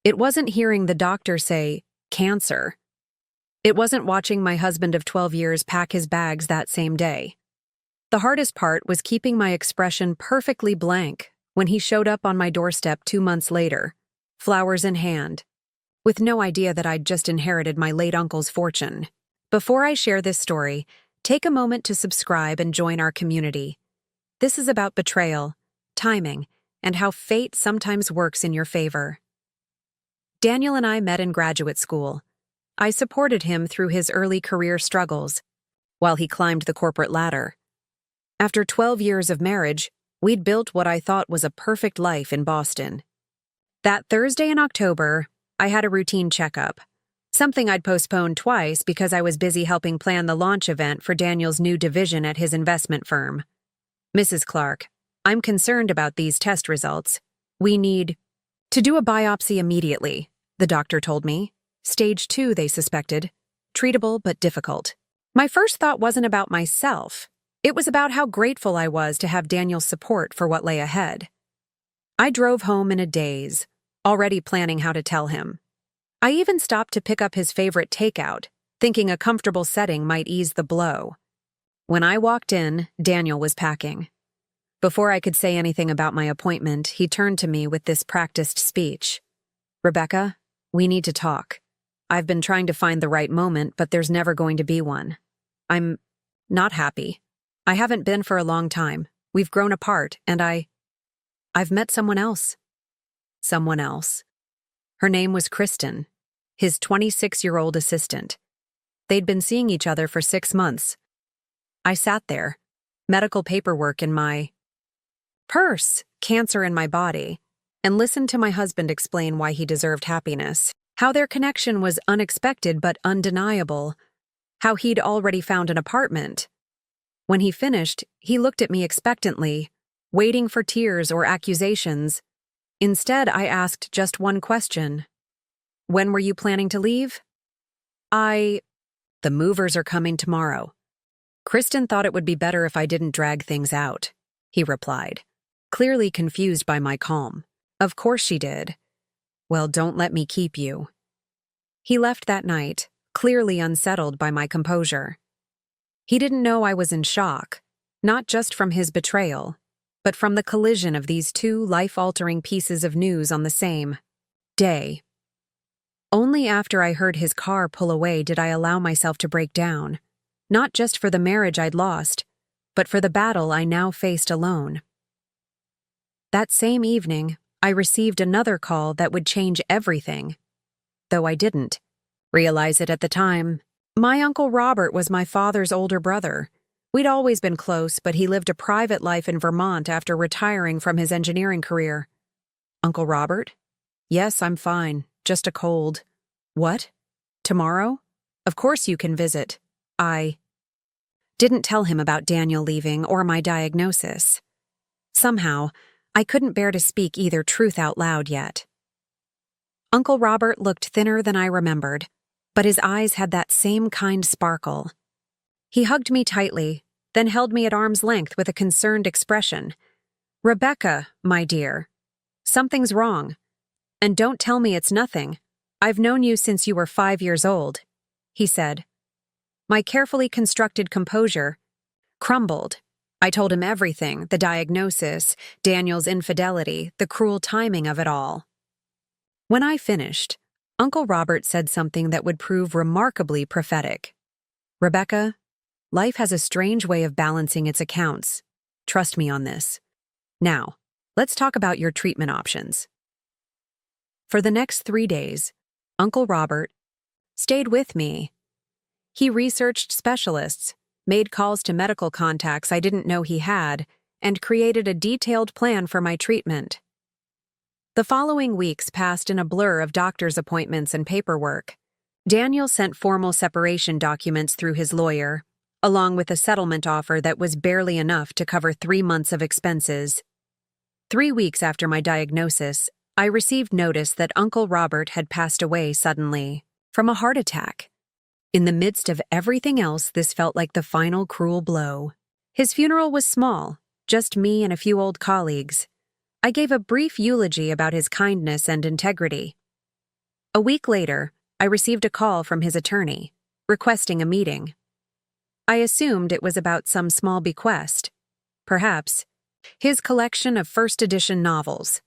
It wasn't hearing the doctor say, cancer. It wasn't watching my husband of 12 years pack his bags that same day. The hardest part was keeping my expression perfectly blank when he showed up on my doorstep 2 months later, flowers in hand, with no idea that I'd just inherited my late uncle's fortune. Before I share this story, take a moment to subscribe and join our community. This is about betrayal, timing, and how fate sometimes works in your favor. Daniel and I met in graduate school. I supported him through his early career struggles, while he climbed the corporate ladder. After 12 years of marriage, we'd built what I thought was a perfect life in Boston. That Thursday in October, I had a routine checkup, something I'd postponed twice because I was busy helping plan the launch event for Daniel's new division at his investment firm. Mrs. Clark, I'm concerned about these test results. We need to do a biopsy immediately, the doctor told me. Stage 2, they suspected. Treatable but difficult. My first thought wasn't about myself. It was about how grateful I was to have Daniel's support for what lay ahead. I drove home in a daze, already planning how to tell him. I even stopped to pick up his favorite takeout, thinking a comfortable setting might ease the blow. When I walked in, Daniel was packing. Before I could say anything about my appointment, he turned to me with this practiced speech. Rebecca, we need to talk. I've been trying to find the right moment, but there's never going to be one. I'm not happy. I haven't been for a long time. We've grown apart, and I've met someone else. Someone else. Her name was Kristen, his 26-year-old assistant. They'd been seeing each other for 6 months. I sat there, medical paperwork in my purse, cancer in my body, and listened to my husband explain why he deserved happiness, how their connection was unexpected but undeniable, how he'd already found an apartment. When he finished, he looked at me expectantly, waiting for tears or accusations. Instead, I asked just one question. When were you planning to leave? The movers are coming tomorrow. Kristen thought it would be better if I didn't drag things out, he replied, clearly confused by my calm. Of course she did. Well, don't let me keep you. He left that night, clearly unsettled by my composure. He didn't know I was in shock, not just from his betrayal, but from the collision of these two life-altering pieces of news on the same day. Only after I heard his car pull away did I allow myself to break down, not just for the marriage I'd lost, but for the battle I now faced alone. That same evening, I received another call that would change everything, though I didn't realize it at the time. My Uncle Robert was my father's older brother. We'd always been close, but he lived a private life in Vermont after retiring from his engineering career. Uncle Robert? Yes, I'm fine. Just a cold. What? Tomorrow? Of course you can visit. I didn't tell him about Daniel leaving or my diagnosis. Somehow, I couldn't bear to speak either truth out loud yet. Uncle Robert looked thinner than I remembered, but his eyes had that same kind sparkle. He hugged me tightly, then held me at arm's length with a concerned expression. Rebecca, my dear, something's wrong. And don't tell me it's nothing. I've known you since you were 5 years old, he said. My carefully constructed composure crumbled. I told him everything, the diagnosis, Daniel's infidelity, the cruel timing of it all. When I finished, Uncle Robert said something that would prove remarkably prophetic. Rebecca, life has a strange way of balancing its accounts. Trust me on this. Now, let's talk about your treatment options. For the next 3 days, Uncle Robert stayed with me. He researched specialists, made calls to medical contacts I didn't know he had, and created a detailed plan for my treatment. The following weeks passed in a blur of doctor's appointments and paperwork. Daniel sent formal separation documents through his lawyer, along with a settlement offer that was barely enough to cover 3 months of expenses. 3 weeks after my diagnosis, I received notice that Uncle Robert had passed away suddenly, from a heart attack. In the midst of everything else, this felt like the final cruel blow. His funeral was small, just me and a few old colleagues. I gave a brief eulogy about his kindness and integrity. A week later, I received a call from his attorney, requesting a meeting. I assumed it was about some small bequest. Perhaps his collection of first edition novels.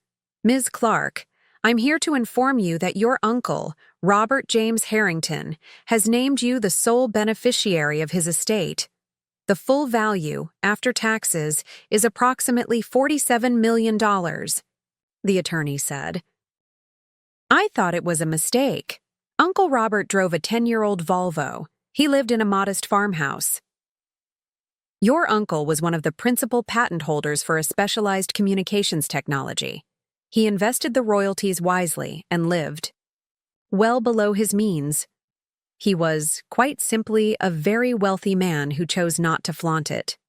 Ms. Clark, I'm here to inform you that your uncle, Robert James Harrington, has named you the sole beneficiary of his estate. The full value, after taxes, is approximately $47 million, the attorney said. I thought it was a mistake. Uncle Robert drove a 10-year-old Volvo. He lived in a modest farmhouse. Your uncle was one of the principal patent holders for a specialized communications technology. He invested the royalties wisely and lived well below his means. He was, quite simply, a very wealthy man who chose not to flaunt it.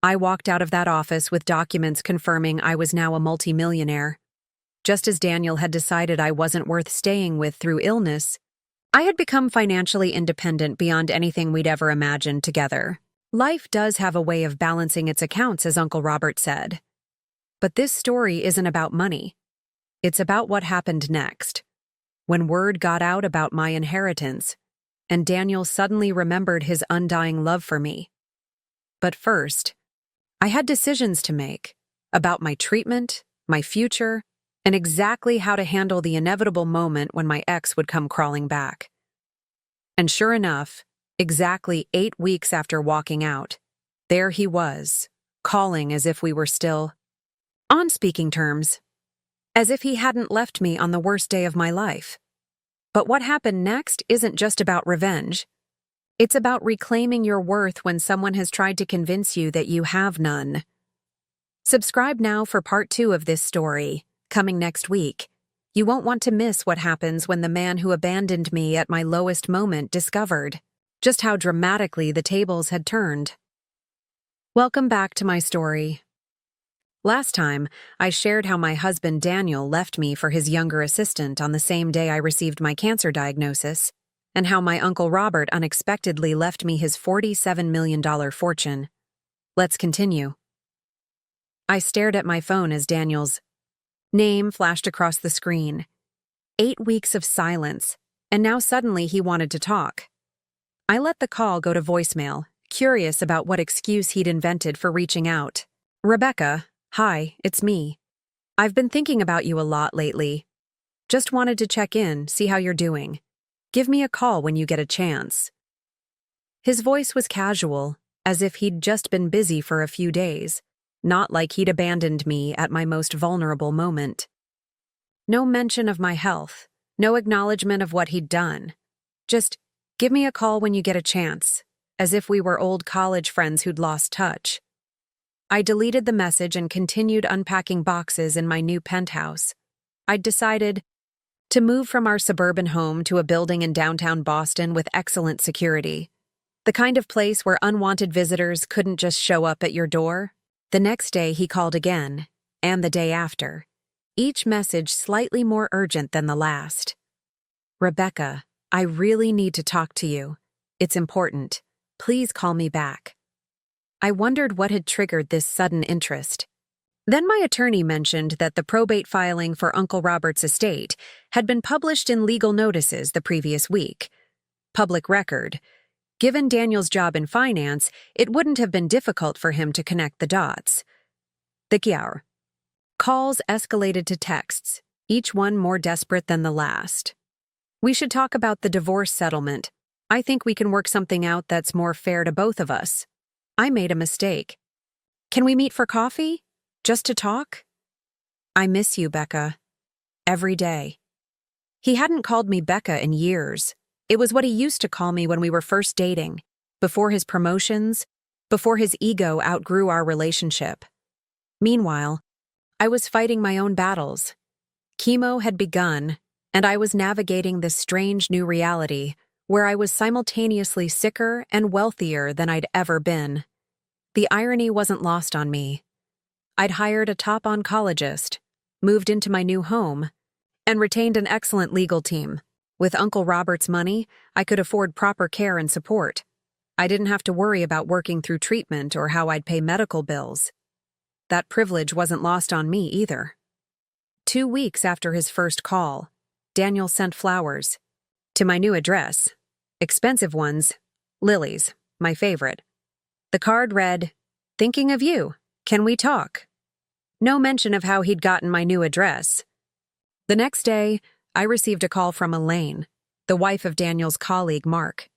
I walked out of that office with documents confirming I was now a multimillionaire. Just as Daniel had decided I wasn't worth staying with through illness, I had become financially independent beyond anything we'd ever imagined together. Life does have a way of balancing its accounts, as Uncle Robert said. But this story isn't about money. It's about what happened next. When word got out about my inheritance, and Daniel suddenly remembered his undying love for me. But first, I had decisions to make about my treatment, my future, and exactly how to handle the inevitable moment when my ex would come crawling back. And sure enough, exactly 8 weeks after walking out, there he was, calling as if we were still on speaking terms, as if he hadn't left me on the worst day of my life. But what happened next isn't just about revenge. It's about reclaiming your worth when someone has tried to convince you that you have none. Subscribe now for part 2 of this story, coming next week. You won't want to miss what happens when the man who abandoned me at my lowest moment discovered just how dramatically the tables had turned. Welcome back to my story. Last time, I shared how my husband Daniel left me for his younger assistant on the same day I received my cancer diagnosis, and how my Uncle Robert unexpectedly left me his $47 million fortune. Let's continue. I stared at my phone as Daniel's name flashed across the screen. 8 weeks of silence, and now suddenly he wanted to talk. I let the call go to voicemail, curious about what excuse he'd invented for reaching out. Rebecca, hi, it's me. I've been thinking about you a lot lately. Just wanted to check in, see how you're doing. Give me a call when you get a chance. His voice was casual, as if he'd just been busy for a few days, not like he'd abandoned me at my most vulnerable moment. No mention of my health, no acknowledgement of what he'd done. Just, give me a call when you get a chance, as if we were old college friends who'd lost touch. I deleted the message and continued unpacking boxes in my new penthouse. I'd decided to move from our suburban home to a building in downtown Boston with excellent security. The kind of place where unwanted visitors couldn't just show up at your door. The next day he called again, and the day after, each message slightly more urgent than the last. Rebecca, I really need to talk to you. It's important. Please call me back. I wondered what had triggered this sudden interest. Then my attorney mentioned that the probate filing for Uncle Robert's estate had been published in legal notices the previous week. Public record. Given Daniel's job in finance, it wouldn't have been difficult for him to connect the dots. The Kiaur. Calls escalated to texts, each one more desperate than the last. We should talk about the divorce settlement. I think we can work something out that's more fair to both of us. I made a mistake. Can we meet for coffee? Just to talk? I miss you, Becca. Every day. He hadn't called me Becca in years. It was what he used to call me when we were first dating, before his promotions, before his ego outgrew our relationship. Meanwhile, I was fighting my own battles. Chemo had begun, and I was navigating this strange new reality where I was simultaneously sicker and wealthier than I'd ever been. The irony wasn't lost on me. I'd hired a top oncologist, moved into my new home, and retained an excellent legal team. With Uncle Robert's money, I could afford proper care and support. I didn't have to worry about working through treatment or how I'd pay medical bills. That privilege wasn't lost on me either. 2 weeks after his first call, Daniel sent flowers. To my new address. Expensive ones. Lilies, my favorite. The card read, "Thinking of you. Can we talk?" No mention of how he'd gotten my new address. The next day, I received a call from Elaine, the wife of Daniel's colleague, Mark.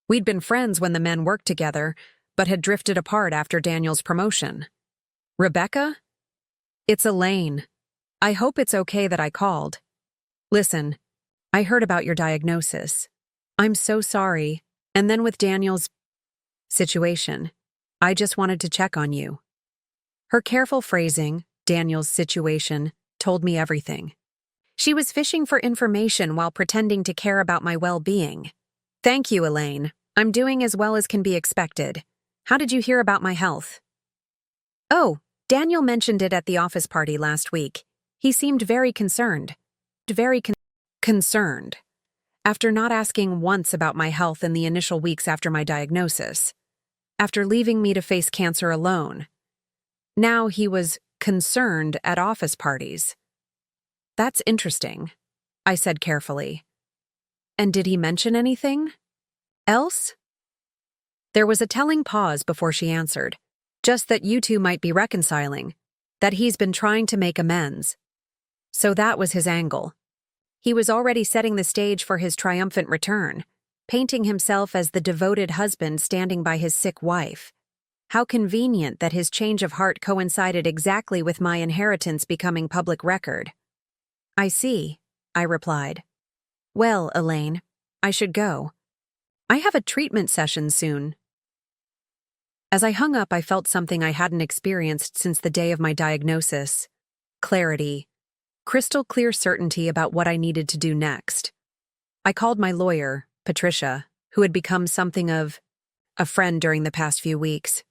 We'd been friends when the men worked together, but had drifted apart after Daniel's promotion. "Rebecca? It's Elaine. I hope it's okay that I called. Listen, I heard about your diagnosis. I'm so sorry, and then with Daniel's situation, I just wanted to check on you." Her careful phrasing, Daniel's situation, told me everything. She was fishing for information while pretending to care about my well-being. "Thank you, Elaine. I'm doing as well as can be expected. How did you hear about my health?" "Oh, Daniel mentioned it at the office party last week. He seemed very concerned. Concerned. After not asking once about my health in the initial weeks after my diagnosis. After leaving me to face cancer alone. Now he was concerned at office parties." "That's interesting," I said carefully. "And did he mention anything else?" There was a telling pause before she answered. "Just that you two might be reconciling. That he's been trying to make amends." So that was his angle. He was already setting the stage for his triumphant return, painting himself as the devoted husband standing by his sick wife. How convenient that his change of heart coincided exactly with my inheritance becoming public record. "I see," I replied. "Well, Elaine, I should go. I have a treatment session soon." As I hung up, I felt something I hadn't experienced since the day of my diagnosis. Clarity. Crystal clear certainty about what I needed to do next. I called my lawyer, Patricia, who had become something of a friend during the past few weeks.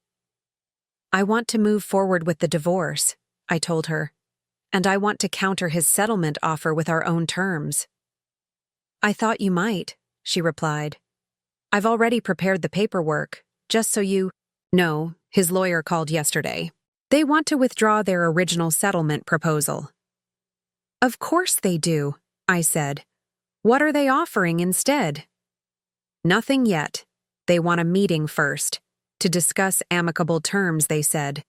"I want to move forward with the divorce," I told her, "and I want to counter his settlement offer with our own terms." "I thought you might," she replied. "I've already prepared the paperwork, just so you—" "No," his lawyer called yesterday. "They want to withdraw their original settlement proposal." "Of course they do," I said. "What are they offering instead?" "Nothing yet. They want a meeting first, to discuss amicable terms," they said.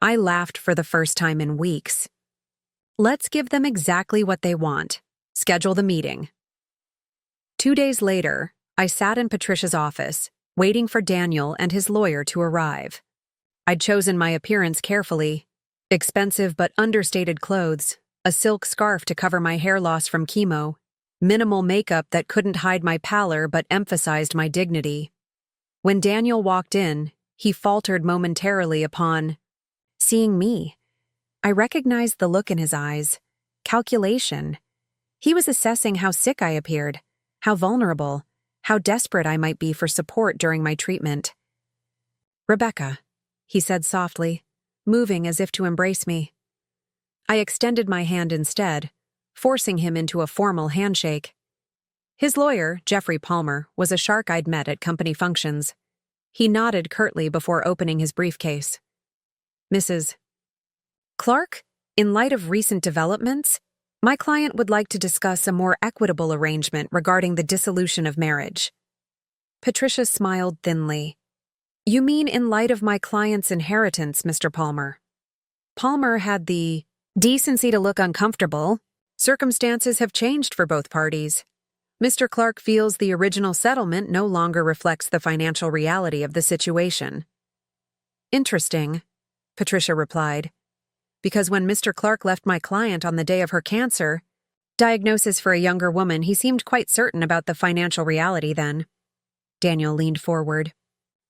I laughed for the first time in weeks. Let's give them exactly what they want. Schedule the meeting. 2 days later, I sat in Patricia's office, waiting for Daniel and his lawyer to arrive. I'd chosen my appearance carefully. Expensive but understated clothes, a silk scarf to cover my hair loss from chemo, minimal makeup that couldn't hide my pallor but emphasized my dignity. When Daniel walked in, he faltered momentarily upon seeing me. I recognized the look in his eyes. Calculation. He was assessing how sick I appeared, how vulnerable, how desperate I might be for support during my treatment. "Rebecca," he said softly, moving as if to embrace me. I extended my hand instead, forcing him into a formal handshake. His lawyer, Jeffrey Palmer, was a shark I'd met at company functions. He nodded curtly before opening his briefcase. "Mrs. Clark, in light of recent developments, my client would like to discuss a more equitable arrangement regarding the dissolution of marriage." Patricia smiled thinly. "You mean in light of my client's inheritance, Mr. Palmer?" Palmer had the decency to look uncomfortable. "Circumstances have changed for both parties. Mr. Clark feels the original settlement no longer reflects the financial reality of the situation." "Interesting," Patricia replied. "Because when Mr. Clark left my client on the day of her cancer diagnosis for a younger woman, he seemed quite certain about the financial reality then." Daniel leaned forward.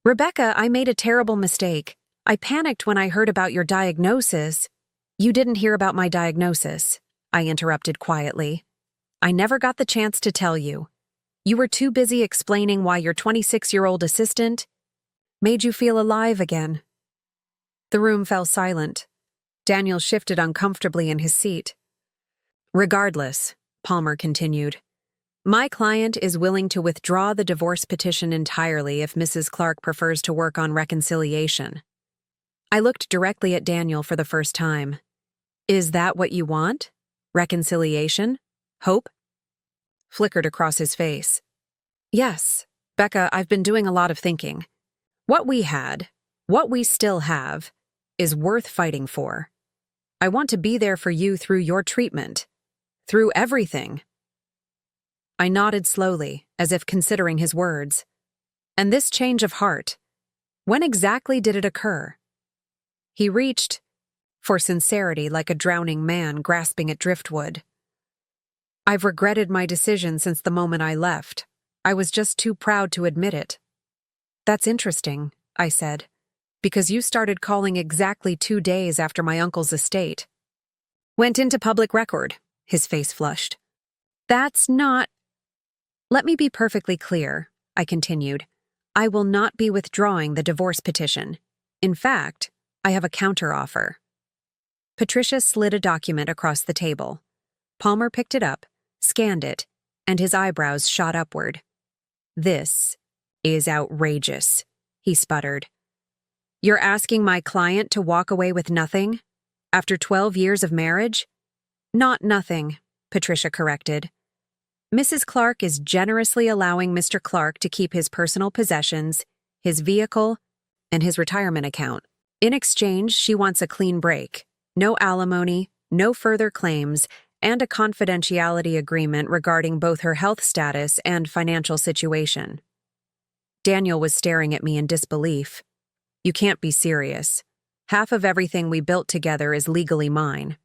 "Rebecca, I made a terrible mistake. I panicked when I heard about your diagnosis." "You didn't hear about my diagnosis," I interrupted quietly. "I never got the chance to tell you. You were too busy explaining why your 26-year-old assistant made you feel alive again." The room fell silent. Daniel shifted uncomfortably in his seat. "Regardless," Palmer continued, "my client is willing to withdraw the divorce petition entirely if Mrs. Clark prefers to work on reconciliation." I looked directly at Daniel for the first time. "Is that what you want? Reconciliation?" Hope flickered across his face. Yes, Becca, I've been doing a lot of thinking. What we had, what we still have, is worth fighting for. I want to be there for you through your treatment, through everything. I nodded slowly, as if considering his words. And this change of heart, when exactly did it occur? He reached for sincerity like a drowning man grasping at driftwood. I've regretted my decision since the moment I left. I was just too proud to admit it. That's interesting, I said, because you started calling exactly 2 days after my uncle's estate. Went into public record, his face flushed. That's not... Let me be perfectly clear, I continued. I will not be withdrawing the divorce petition. In fact, I have a counteroffer. Patricia slid a document across the table. Palmer picked it up, scanned it, and his eyebrows shot upward. This is outrageous, he sputtered. You're asking my client to walk away with nothing? After 12 years of marriage? Not nothing, Patricia corrected. Mrs. Clark is generously allowing Mr. Clark to keep his personal possessions, his vehicle, and his retirement account. In exchange, she wants a clean break, no alimony, no further claims, and a confidentiality agreement regarding both her health status and financial situation. Daniel was staring at me in disbelief. You can't be serious. Half of everything we built together is legally mine.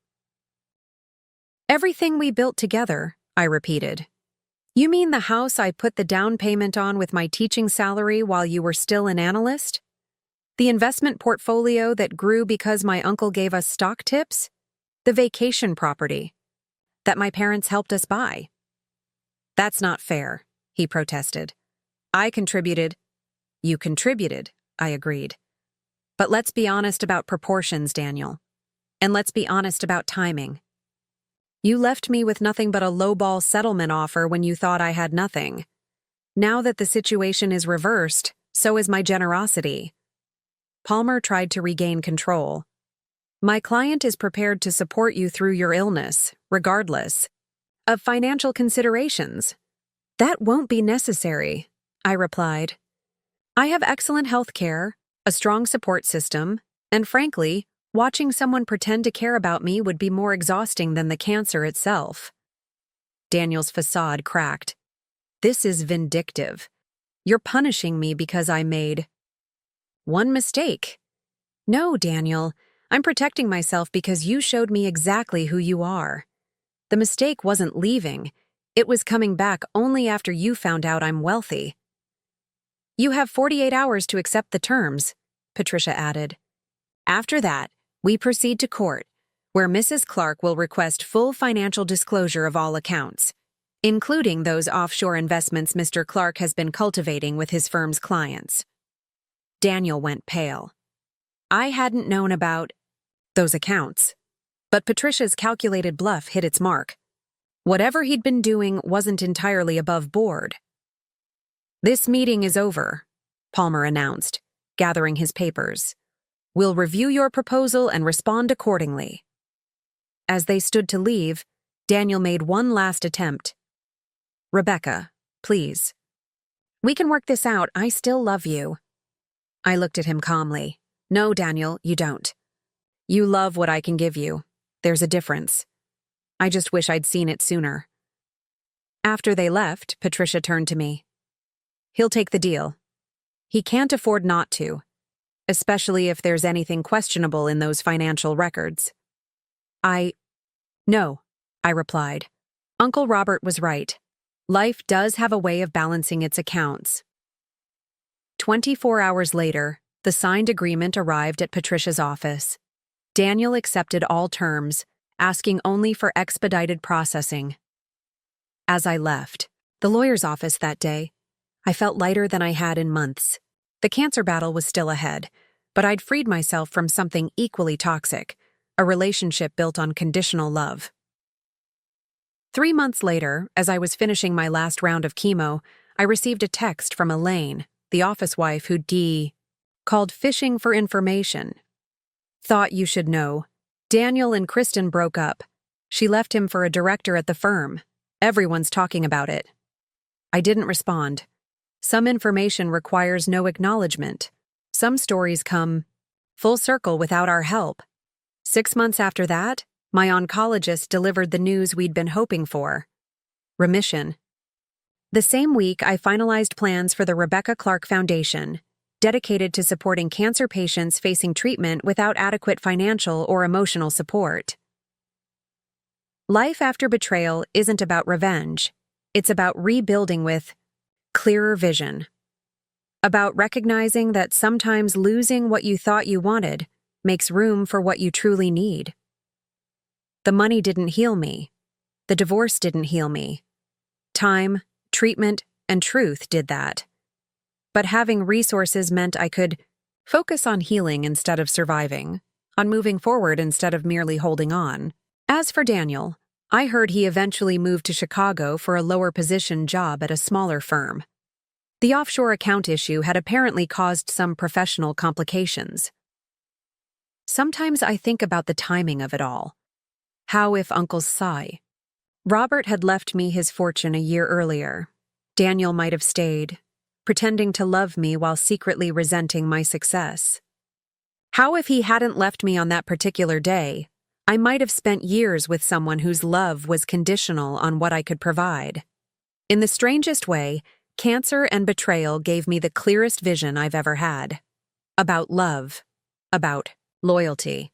Everything we built together, I repeated. You mean the house I put the down payment on with my teaching salary while you were still an analyst? The investment portfolio that grew because my uncle gave us stock tips? The vacation property that my parents helped us buy? That's not fair, he protested. I contributed. You contributed, I agreed. But let's be honest about proportions, Daniel. And let's be honest about timing. You left me with nothing but a lowball settlement offer when you thought I had nothing. Now that the situation is reversed, so is my generosity. Palmer tried to regain control. My client is prepared to support you through your illness, regardless of financial considerations. That won't be necessary, I replied. I have excellent health care, a strong support system, and frankly, watching someone pretend to care about me would be more exhausting than the cancer itself. Daniel's facade cracked. This is vindictive. You're punishing me because I made one mistake. No, Daniel, I'm protecting myself because you showed me exactly who you are. The mistake wasn't leaving. It was coming back only after you found out I'm wealthy. You have 48 hours to accept the terms, Patricia added. After that, we proceed to court, where Mrs. Clark will request full financial disclosure of all accounts, including those offshore investments Mr. Clark has been cultivating with his firm's clients. Daniel went pale. I hadn't known about those accounts, but Patricia's calculated bluff hit its mark. Whatever he'd been doing wasn't entirely above board. This meeting is over, Palmer announced, gathering his papers. We'll review your proposal and respond accordingly. As they stood to leave, Daniel made one last attempt. Rebecca, please. We can work this out. I still love you. I looked at him calmly. No, Daniel, you don't. You love what I can give you. There's a difference. I just wish I'd seen it sooner. After they left, Patricia turned to me. He'll take the deal. He can't afford not to, especially if there's anything questionable in those financial records. No, I replied. Uncle Robert was right. Life does have a way of balancing its accounts. 24 hours later, the signed agreement arrived at Patricia's office. Daniel accepted all terms, asking only for expedited processing. As I left the lawyer's office that day, I felt lighter than I had in months. The cancer battle was still ahead, but I'd freed myself from something equally toxic, a relationship built on conditional love. 3 months later, as I was finishing my last round of chemo, I received a text from Elaine, the office wife who called fishing for information. Thought you should know. Daniel and Kristen broke up. She left him for a director at the firm. Everyone's talking about it. I didn't respond. Some information requires no acknowledgement. Some stories come full circle without our help. 6 months after that, my oncologist delivered the news we'd been hoping for. Remission. The same week, I finalized plans for the Rebecca Clark Foundation, dedicated to supporting cancer patients facing treatment without adequate financial or emotional support. Life after betrayal isn't about revenge. It's about rebuilding with clearer vision. About recognizing that sometimes losing what you thought you wanted makes room for what you truly need. The money didn't heal me. The divorce didn't heal me. Time, treatment, and truth did that. But having resources meant I could focus on healing instead of surviving, on moving forward instead of merely holding on. As for Daniel, I heard he eventually moved to Chicago for a lower position job at a smaller firm. The offshore account issue had apparently caused some professional complications. Sometimes I think about the timing of it all. How if Uncle Cy? Robert had left me his fortune a year earlier. Daniel might have stayed, pretending to love me while secretly resenting my success. How if he hadn't left me on that particular day? I might have spent years with someone whose love was conditional on what I could provide. In the strangest way, cancer and betrayal gave me the clearest vision I've ever had. About love. About loyalty.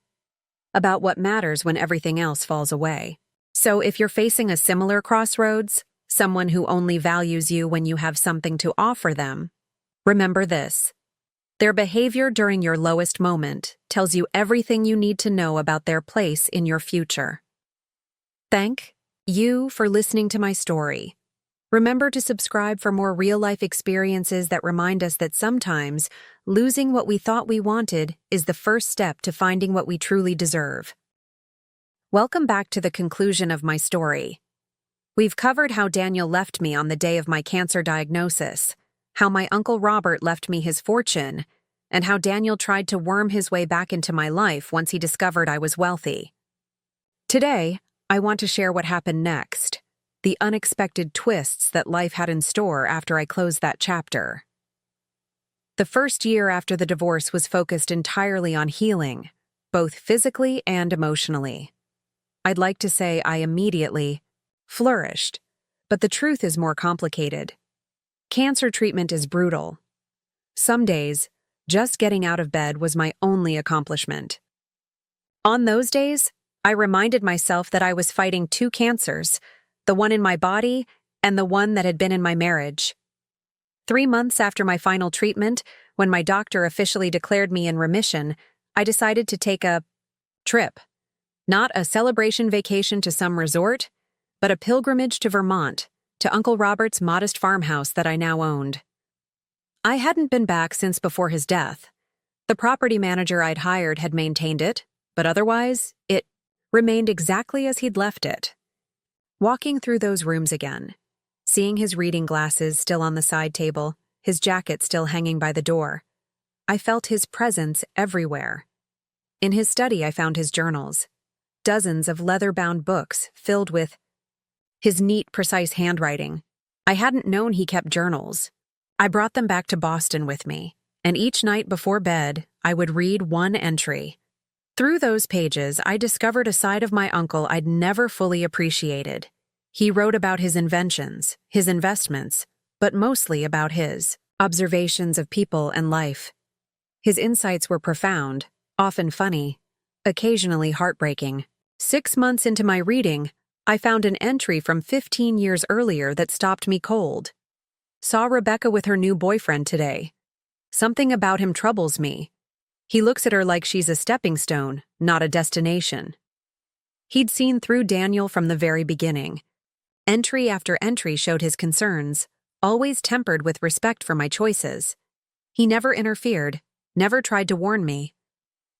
About what matters when everything else falls away. So if you're facing a similar crossroads, someone who only values you when you have something to offer them, remember this. Their behavior during your lowest moment tells you everything you need to know about their place in your future. Thank you for listening to my story. Remember to subscribe for more real-life experiences that remind us that sometimes losing what we thought we wanted is the first step to finding what we truly deserve. Welcome back to the conclusion of my story. We've covered how Daniel left me on the day of my cancer diagnosis, how my Uncle Robert left me his fortune, and how Daniel tried to worm his way back into my life once he discovered I was wealthy. Today, I want to share what happened next, the unexpected twists that life had in store after I closed that chapter. The first year after the divorce was focused entirely on healing, both physically and emotionally. I'd like to say I immediately flourished, but the truth is more complicated. Cancer treatment is brutal. Some days, just getting out of bed was my only accomplishment. On those days, I reminded myself that I was fighting two cancers, the one in my body and the one that had been in my marriage. 3 months after my final treatment, when my doctor officially declared me in remission, I decided to take a trip. Not a celebration vacation to some resort, but a pilgrimage to Vermont, to Uncle Robert's modest farmhouse that I now owned. I hadn't been back since before his death. The property manager I'd hired had maintained it, but otherwise, it remained exactly as he'd left it. Walking through those rooms again, seeing his reading glasses still on the side table, his jacket still hanging by the door, I felt his presence everywhere. In his study, I found his journals, dozens of leather-bound books filled with his neat, precise handwriting. I hadn't known he kept journals. I brought them back to Boston with me, and each night before bed, I would read one entry. Through those pages, I discovered a side of my uncle I'd never fully appreciated. He wrote about his inventions, his investments, but mostly about his observations of people and life. His insights were profound, often funny, occasionally heartbreaking. 6 months into my reading, I found an entry from 15 years earlier that stopped me cold. Saw Rebecca with her new boyfriend today. Something about him troubles me. He looks at her like she's a stepping stone, not a destination. He'd seen through Daniel from the very beginning. Entry after entry showed his concerns, always tempered with respect for my choices. He never interfered, never tried to warn me.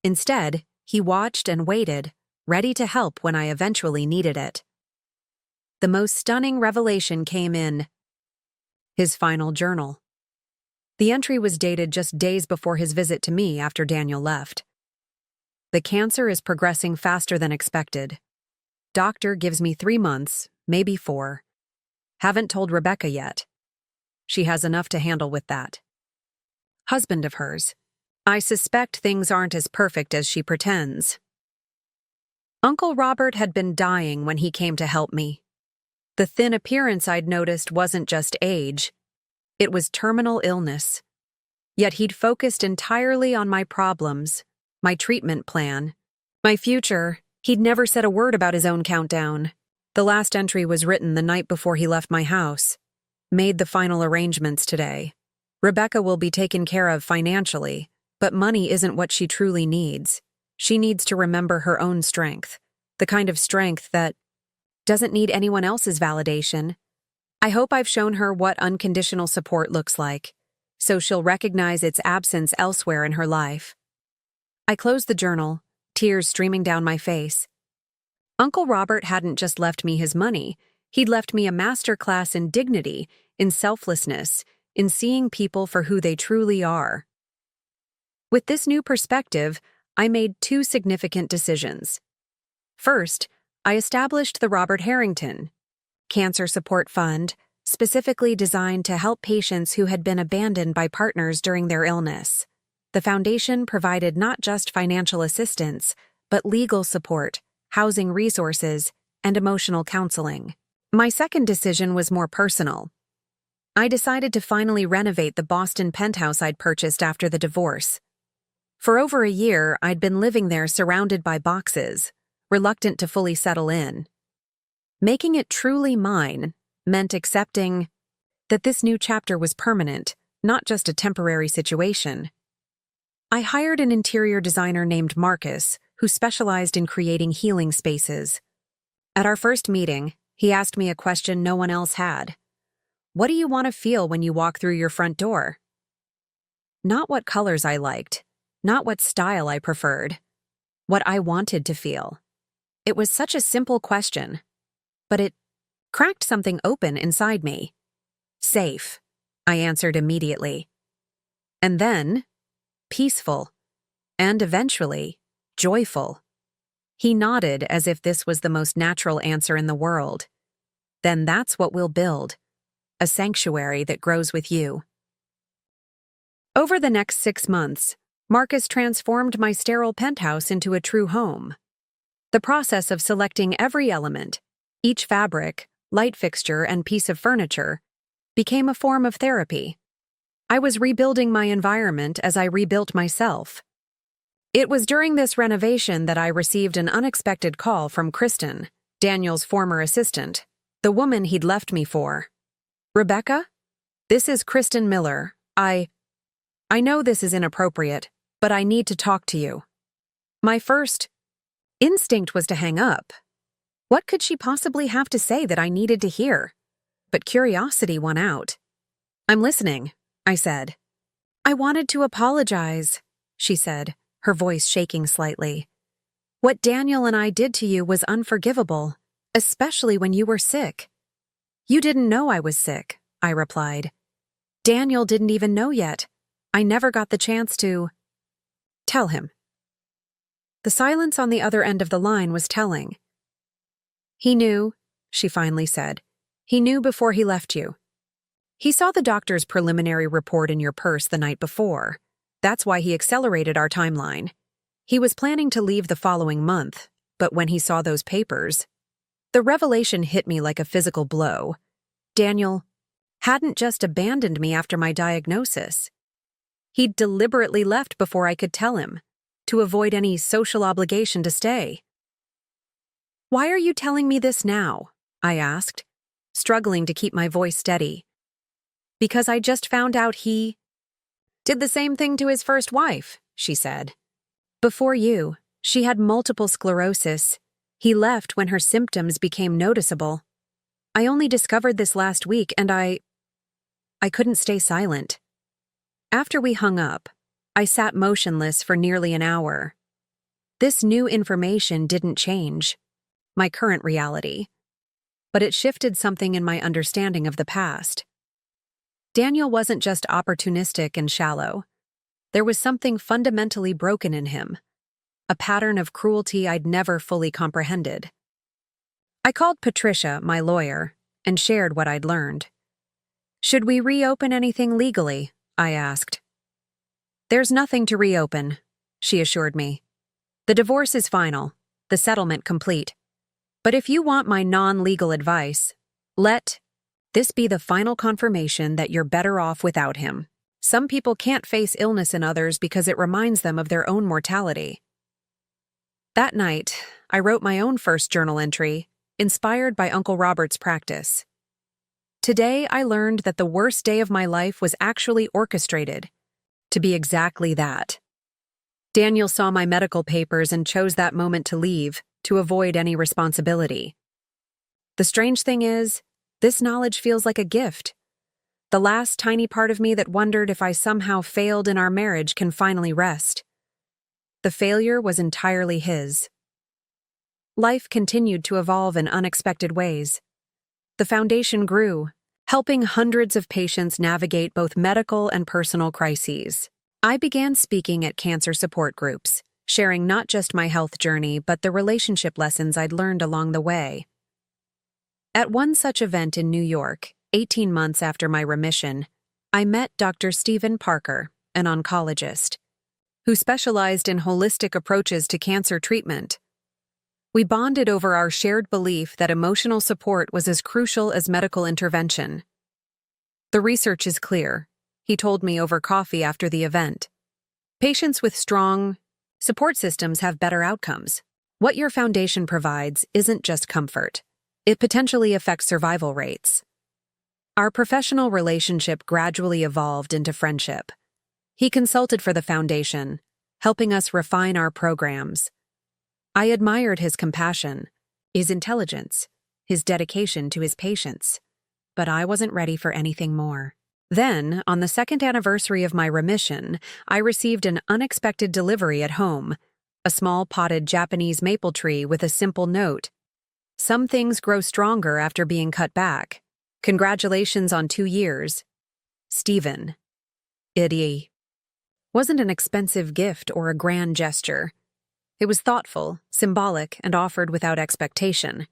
Instead, he watched and waited, ready to help when I eventually needed it. The most stunning revelation came in his final journal. The entry was dated just days before his visit to me after Daniel left. The cancer is progressing faster than expected. Doctor gives me 3 months, maybe 4, Haven't told Rebecca yet. She has enough to handle with that. Husband of hers. I suspect things aren't as perfect as she pretends. Uncle Robert had been dying when he came to help me. The thin appearance I'd noticed wasn't just age. It was terminal illness. Yet he'd focused entirely on my problems, my treatment plan, my future. He'd never said a word about his own countdown. The last entry was written the night before he left my house. Made the final arrangements today. Rebecca will be taken care of financially, but money isn't what she truly needs. She needs to remember her own strength, the kind of strength that doesn't need anyone else's validation. I hope I've shown her what unconditional support looks like, so she'll recognize its absence elsewhere in her life. I closed the journal, tears streaming down my face. Uncle Robert hadn't just left me his money, he'd left me a master class in dignity, in selflessness, in seeing people for who they truly are. With this new perspective, I made two significant decisions. First, I established the Robert Harrington Cancer Support Fund, specifically designed to help patients who had been abandoned by partners during their illness. The foundation provided not just financial assistance, but legal support, housing resources, and emotional counseling. My second decision was more personal. I decided to finally renovate the Boston penthouse I'd purchased after the divorce. For over a year, I'd been living there surrounded by boxes, reluctant to fully settle in. Making it truly mine meant accepting that this new chapter was permanent, not just a temporary situation. I hired an interior designer named Marcus, who specialized in creating healing spaces. At our first meeting, he asked me a question no one else had. What do you want to feel when you walk through your front door? Not what colors I liked, not what style I preferred, what I wanted to feel. It was such a simple question, but it cracked something open inside me. Safe, I answered immediately. And then, peaceful, and eventually, joyful. He nodded as if this was the most natural answer in the world. Then that's what we'll build, a sanctuary that grows with you. Over the next 6 months, Marcus transformed my sterile penthouse into a true home. The process of selecting every element, each fabric, light fixture, and piece of furniture, became a form of therapy. I was rebuilding my environment as I rebuilt myself. It was during this renovation that I received an unexpected call from Kristen, Daniel's former assistant, the woman he'd left me for. Rebecca? This is Kristen Miller. I know this is inappropriate, but I need to talk to you. My first instinct was to hang up. What could she possibly have to say that I needed to hear? But curiosity won out. I'm listening, I said. I wanted to apologize, she said, her voice shaking slightly. What Daniel and I did to you was unforgivable, especially when you were sick. You didn't know I was sick, I replied. Daniel didn't even know yet. I never got the chance to tell him. The silence on the other end of the line was telling. He knew, she finally said. He knew before he left you. He saw the doctor's preliminary report in your purse the night before. That's why he accelerated our timeline. He was planning to leave the following month, but when he saw those papers, the revelation hit me like a physical blow. Daniel hadn't just abandoned me after my diagnosis. He'd deliberately left before I could tell him, to avoid any social obligation to stay. Why are you telling me this now? I asked, struggling to keep my voice steady. Because I just found out he did the same thing to his first wife, she said. Before you, she had multiple sclerosis. He left when her symptoms became noticeable. I only discovered this last week and I couldn't stay silent. After we hung up, I sat motionless for nearly an hour. This new information didn't change my current reality, but it shifted something in my understanding of the past. Daniel wasn't just opportunistic and shallow. There was something fundamentally broken in him, a pattern of cruelty I'd never fully comprehended. I called Patricia, my lawyer, and shared what I'd learned. "Should we reopen anything legally?" I asked. "There's nothing to reopen," she assured me. "The divorce is final, the settlement complete. But if you want my non-legal advice, let this be the final confirmation that you're better off without him. Some people can't face illness in others because it reminds them of their own mortality." That night, I wrote my own first journal entry, inspired by Uncle Robert's practice. Today, I learned that the worst day of my life was actually orchestrated to be exactly that. Daniel saw my medical papers and chose that moment to leave, to avoid any responsibility. The strange thing is, this knowledge feels like a gift. The last tiny part of me that wondered if I somehow failed in our marriage can finally rest. The failure was entirely his. Life continued to evolve in unexpected ways. The foundation grew, helping hundreds of patients navigate both medical and personal crises. I began speaking at cancer support groups, sharing not just my health journey but the relationship lessons I'd learned along the way. At one such event in New York, 18 months after my remission, I met Dr. Stephen Parker, an oncologist, who specialized in holistic approaches to cancer treatment. We bonded over our shared belief that emotional support was as crucial as medical intervention. "The research is clear," he told me over coffee after the event. "Patients with strong support systems have better outcomes. What your foundation provides isn't just comfort. It potentially affects survival rates." Our professional relationship gradually evolved into friendship. He consulted for the foundation, helping us refine our programs. I admired his compassion, his intelligence, his dedication to his patients, but I wasn't ready for anything more. Then, on the second anniversary of my remission, I received an unexpected delivery at home, a small potted Japanese maple tree with a simple note. "Some things grow stronger after being cut back. Congratulations on 2 years. Stephen." It wasn't an expensive gift or a grand gesture. It was thoughtful, symbolic, and offered without expectation.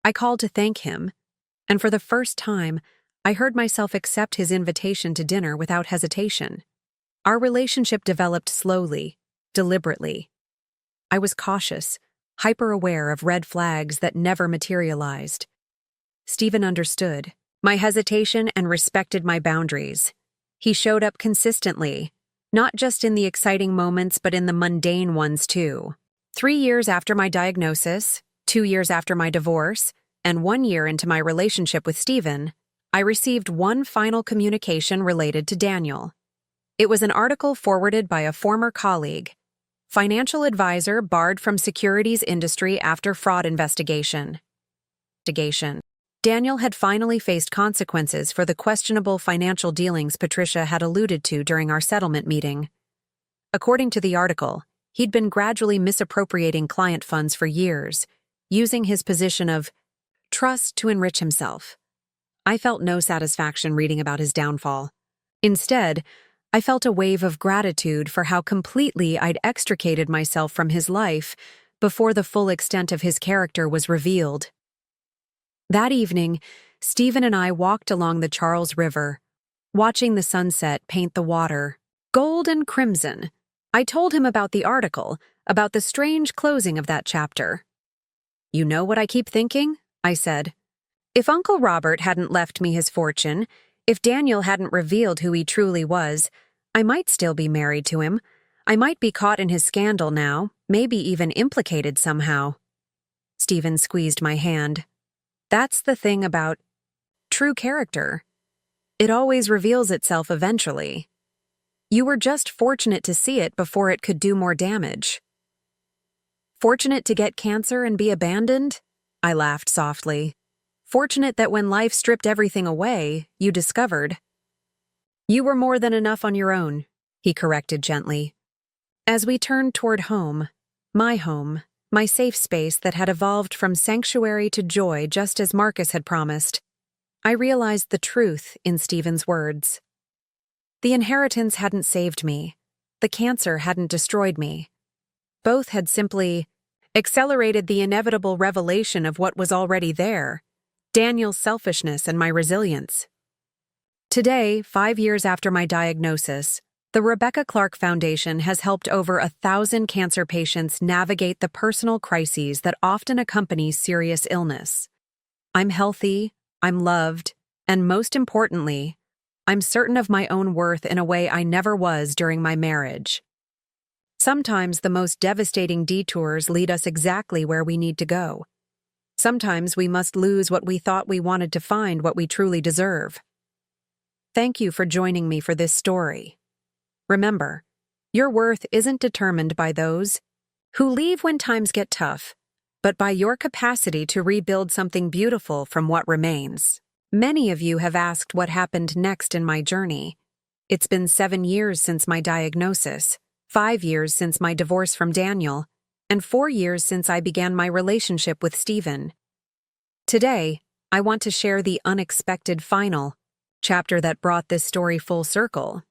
I called to thank him, and for the first time, I heard myself accept his invitation to dinner without hesitation. Our relationship developed slowly, deliberately. I was cautious, hyper-aware of red flags that never materialized. Stephen understood my hesitation and respected my boundaries. He showed up consistently, not just in the exciting moments but in the mundane ones too. 3 years after my diagnosis, 2 years after my divorce, and 1 year into my relationship with Stephen, I received one final communication related to Daniel. It was an article forwarded by a former colleague, financial advisor barred from securities industry after fraud investigation. Daniel had finally faced consequences for the questionable financial dealings Patricia had alluded to during our settlement meeting. According to the article, he'd been gradually misappropriating client funds for years, using his position of trust to enrich himself. I felt no satisfaction reading about his downfall. Instead, I felt a wave of gratitude for how completely I'd extricated myself from his life before the full extent of his character was revealed. That evening, Stephen and I walked along the Charles River, watching the sunset paint the water, gold and crimson. I told him about the article, about the strange closing of that chapter. "You know what I keep thinking?" I said. "If Uncle Robert hadn't left me his fortune, if Daniel hadn't revealed who he truly was, I might still be married to him. I might be caught in his scandal now, maybe even implicated somehow." Stephen squeezed my hand. "That's the thing about true character. It always reveals itself eventually. You were just fortunate to see it before it could do more damage." "Fortunate to get cancer and be abandoned?" I laughed softly. "Fortunate that when life stripped everything away, you discovered." "You were more than enough on your own," he corrected gently. As we turned toward home, my safe space that had evolved from sanctuary to joy just as Marcus had promised, I realized the truth in Stephen's words. The inheritance hadn't saved me. The cancer hadn't destroyed me. Both had simply accelerated the inevitable revelation of what was already there. Daniel's selfishness and my resilience. Today, 5 years after my diagnosis, the Rebecca Clark Foundation has helped over 1,000 cancer patients navigate the personal crises that often accompany serious illness. I'm healthy, I'm loved, and most importantly, I'm certain of my own worth in a way I never was during my marriage. Sometimes the most devastating detours lead us exactly where we need to go. Sometimes we must lose what we thought we wanted to find what we truly deserve. Thank you for joining me for this story. Remember, your worth isn't determined by those who leave when times get tough, but by your capacity to rebuild something beautiful from what remains. Many of you have asked what happened next in my journey. It's been 7 years since my diagnosis, 5 years since my divorce from Daniel, and 4 years since I began my relationship with Stephen. Today, I want to share the unexpected final chapter that brought this story full circle.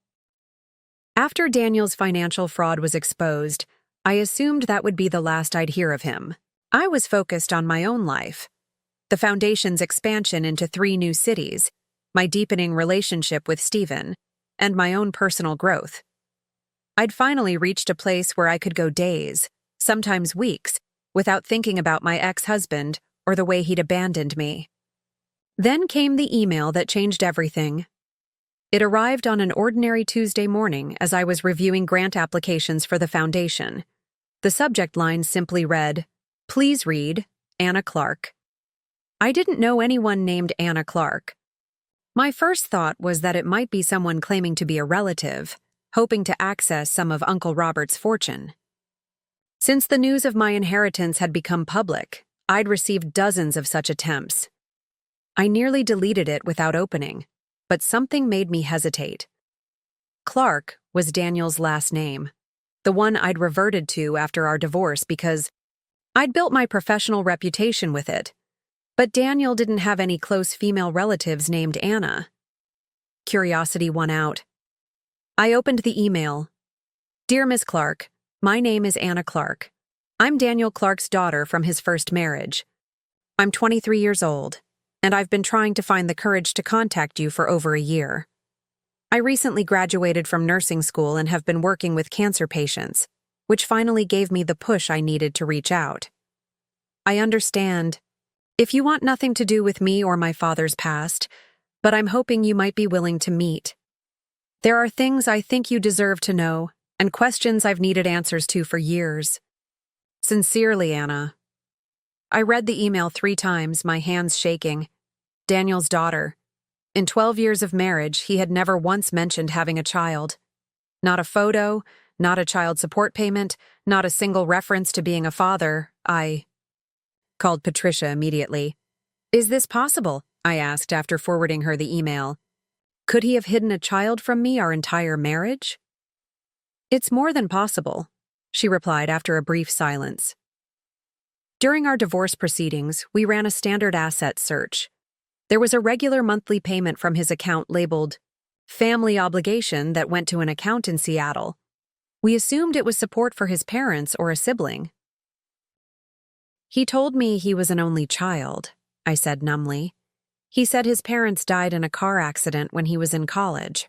After Daniel's financial fraud was exposed, I assumed that would be the last I'd hear of him. I was focused on my own life, the foundation's expansion into 3 new cities, my deepening relationship with Stephen, and my own personal growth. I'd finally reached a place where I could go days, sometimes weeks, without thinking about my ex-husband or the way he'd abandoned me. Then came the email that changed everything. It arrived on an ordinary Tuesday morning as I was reviewing grant applications for the foundation. The subject line simply read, "Please read, Anna Clark." I didn't know anyone named Anna Clark. My first thought was that it might be someone claiming to be a relative, hoping to access some of Uncle Robert's fortune. Since the news of my inheritance had become public, I'd received dozens of such attempts. I nearly deleted it without opening, but something made me hesitate. Clark was Daniel's last name, the one I'd reverted to after our divorce because I'd built my professional reputation with it. But Daniel didn't have any close female relatives named Anna. Curiosity won out. I opened the email. "Dear Miss Clark, my name is Anna Clark. I'm Daniel Clark's daughter from his first marriage. I'm 23 years old, and I've been trying to find the courage to contact you for over a year. I recently graduated from nursing school and have been working with cancer patients, which finally gave me the push I needed to reach out. I understand if you want nothing to do with me or my father's past, but I'm hoping you might be willing to meet. There are things I think you deserve to know, and questions I've needed answers to for years. Sincerely, Anna." I read the email 3 times, my hands shaking. Daniel's daughter. In 12 years of marriage, he had never once mentioned having a child. Not a photo, not a child support payment, not a single reference to being a father. I called Patricia immediately. "Is this possible?" I asked after forwarding her the email. "Could he have hidden a child from me our entire marriage?" "It's more than possible," she replied after a brief silence. During our divorce proceedings, we ran a standard asset search. There was a regular monthly payment from his account labeled family obligation that went to an account in Seattle. We assumed it was support for his parents or a sibling. "He told me he was an only child," I said numbly. "He said his parents died in a car accident when he was in college."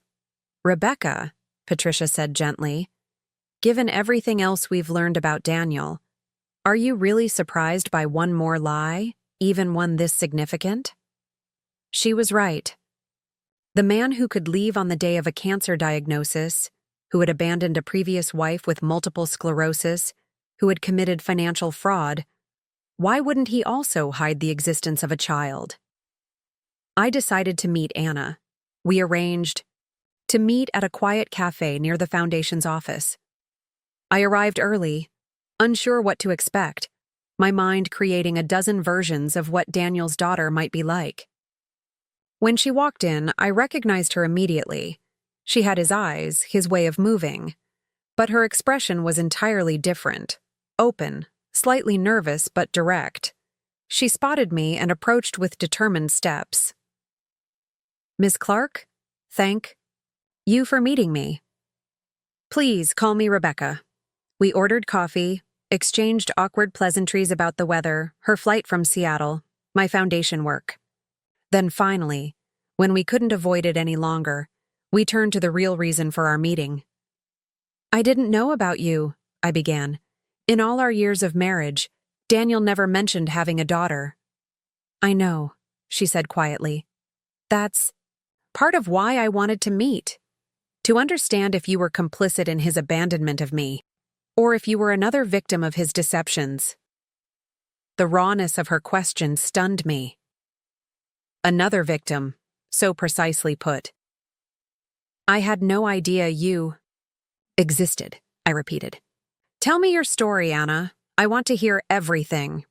"Rebecca," Patricia said gently, "given everything else we've learned about Daniel, are you really surprised by one more lie, even one this significant?" She was right. The man who could leave on the day of a cancer diagnosis, who had abandoned a previous wife with multiple sclerosis, who had committed financial fraud, why wouldn't he also hide the existence of a child? I decided to meet Anna. We arranged to meet at a quiet cafe near the foundation's office. I arrived early, unsure what to expect, my mind creating a dozen versions of what Daniel's daughter might be like. When she walked in, I recognized her immediately. She had his eyes, his way of moving, but her expression was entirely different, open, slightly nervous but direct. She spotted me and approached with determined steps. "Miss Clark, thank you for meeting me. Please call me Rebecca." We ordered coffee, exchanged awkward pleasantries about the weather, her flight from Seattle, my foundation work. Then finally, when we couldn't avoid it any longer, we turned to the real reason for our meeting. "I didn't know about you," I began. "In all our years of marriage, Daniel never mentioned having a daughter." "I know," she said quietly. "That's part of why I wanted to meet. To understand if you were complicit in his abandonment of me, or if you were another victim of his deceptions." The rawness of her question stunned me. Another victim, so precisely put. "I had no idea you existed," I repeated. "Tell me your story, Anna. I want to hear everything."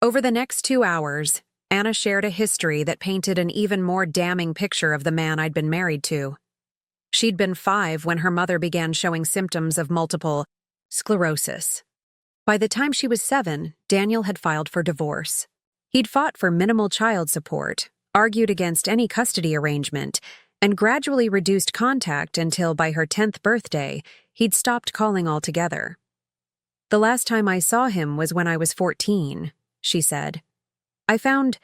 Over the next 2 hours, Anna shared a history that painted an even more damning picture of the man I'd been married to. She'd been 5 when her mother began showing symptoms of multiple sclerosis. By the time she was 7, Daniel had filed for divorce. He'd fought for minimal child support, argued against any custody arrangement, and gradually reduced contact until by her 10th birthday, he'd stopped calling altogether. "The last time I saw him was when I was 14, she said. "I found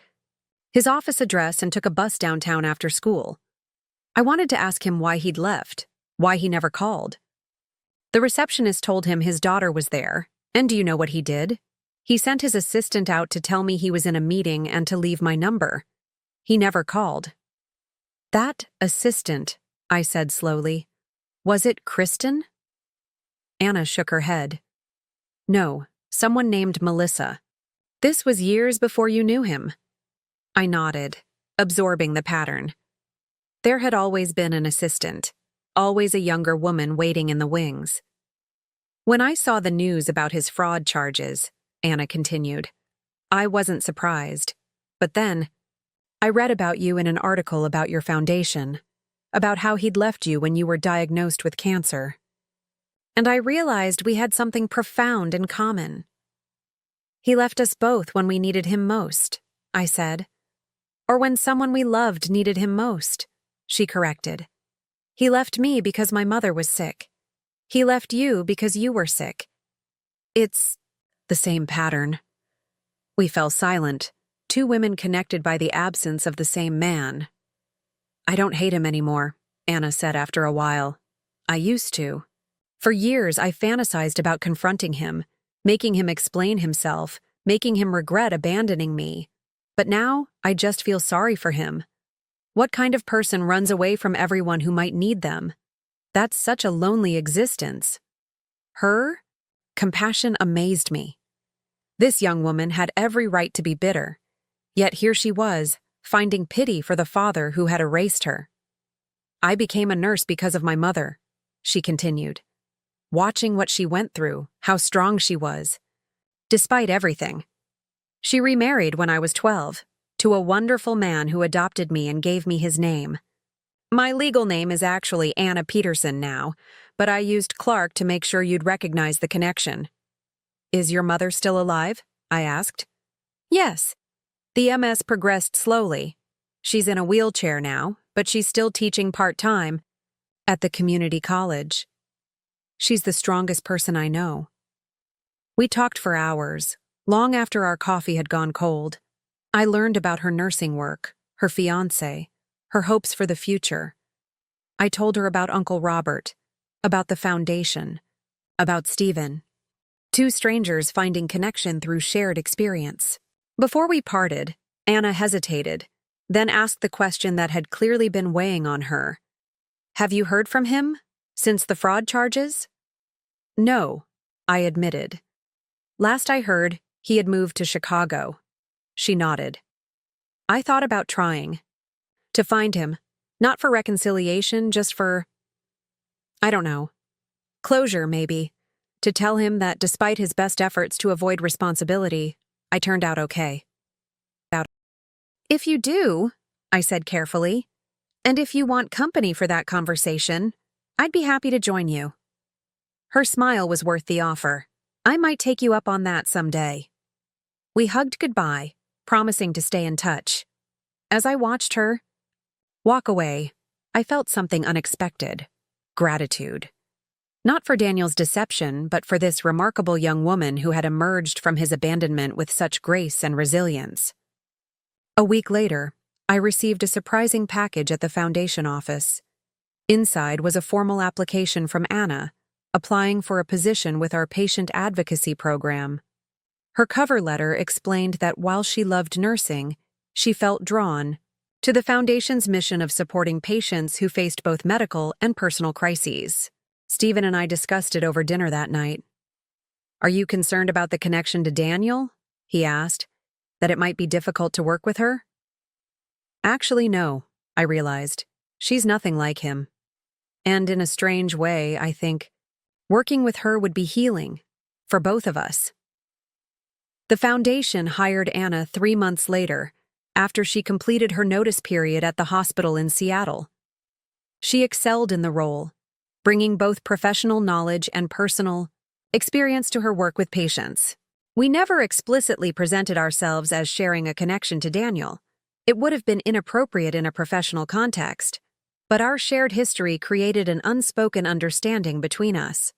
his office address and took a bus downtown after school. I wanted to ask him why he'd left, why he never called. The receptionist told him his daughter was there, and do you know what he did? He sent his assistant out to tell me he was in a meeting and to leave my number. He never called." "That assistant," I said slowly. "Was it Kristen?" Anna shook her head. "No, someone named Melissa. This was years before you knew him." I nodded, absorbing the pattern. There had always been an assistant, always a younger woman waiting in the wings. "When I saw the news about his fraud charges," Anna continued, "I wasn't surprised. But then, I read about you in an article about your foundation, about how he'd left you when you were diagnosed with cancer. And I realized we had something profound in common. He left us both when we needed him most," I said. "Or when someone we loved needed him most," she corrected. "He left me because my mother was sick. He left you because you were sick. It's the same pattern." We fell silent, 2 women connected by the absence of the same man. "I don't hate him anymore," Anna said after a while. "I used to. For years I fantasized about confronting him, making him explain himself, making him regret abandoning me. But now I just feel sorry for him. What kind of person runs away from everyone who might need them? That's such a lonely existence." Her compassion amazed me. This young woman had every right to be bitter. Yet here she was, finding pity for the father who had erased her. "I became a nurse because of my mother," she continued. "Watching what she went through, how strong she was. Despite everything. She remarried when I was 12, to a wonderful man who adopted me and gave me his name. My legal name is actually Anna Peterson now, but I used Clark to make sure you'd recognize the connection." "Is your mother still alive?" I asked. "Yes. The MS progressed slowly. She's in a wheelchair now, but she's still teaching part-time at the community college. She's the strongest person I know." We talked for hours, long after our coffee had gone cold. I learned about her nursing work, her fiancé, her hopes for the future. I told her about Uncle Robert, about the foundation, about Stephen. 2 strangers finding connection through shared experience. Before we parted, Anna hesitated, then asked the question that had clearly been weighing on her. "Have you heard from him since the fraud charges?" "No," I admitted. "Last I heard, he had moved to Chicago." She nodded. "I thought about trying. To find him, not for reconciliation, just for, I don't know, closure maybe. To tell him that despite his best efforts to avoid responsibility, I turned out okay." "If you do," I said carefully, "and if you want company for that conversation, I'd be happy to join you." Her smile was worth the offer. "I might take you up on that someday." We hugged goodbye, promising to stay in touch. As I watched her walk away, I felt something unexpected: gratitude. Not for Daniel's deception, but for this remarkable young woman who had emerged from his abandonment with such grace and resilience. A week later, I received a surprising package at the foundation office. Inside was a formal application from Anna, applying for a position with our patient advocacy program. Her cover letter explained that while she loved nursing, she felt drawn to the Foundation's mission of supporting patients who faced both medical and personal crises. Stephen and I discussed it over dinner that night. "Are you concerned about the connection to Daniel?" he asked. "That it might be difficult to work with her?" "Actually, no," I realized. "She's nothing like him. And in a strange way, I think, working with her would be healing for both of us." The foundation hired Anna 3 months later, after she completed her notice period at the hospital in Seattle. She excelled in the role, bringing both professional knowledge and personal experience to her work with patients. We never explicitly presented ourselves as sharing a connection to Daniel. It would have been inappropriate in a professional context, but our shared history created an unspoken understanding between us.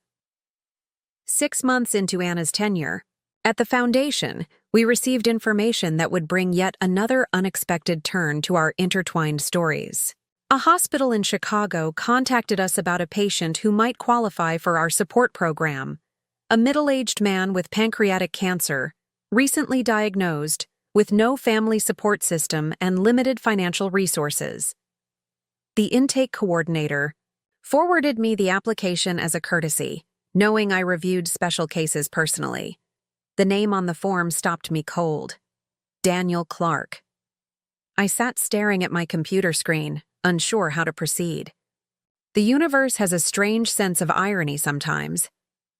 6 months into Anna's tenure, at the foundation, we received information that would bring yet another unexpected turn to our intertwined stories. A hospital in Chicago contacted us about a patient who might qualify for our support program. A middle-aged man with pancreatic cancer, recently diagnosed, with no family support system and limited financial resources. The intake coordinator forwarded me the application as a courtesy, knowing I reviewed special cases personally. The name on the form stopped me cold. Daniel Clark. I sat staring at my computer screen, unsure how to proceed. The universe has a strange sense of irony sometimes.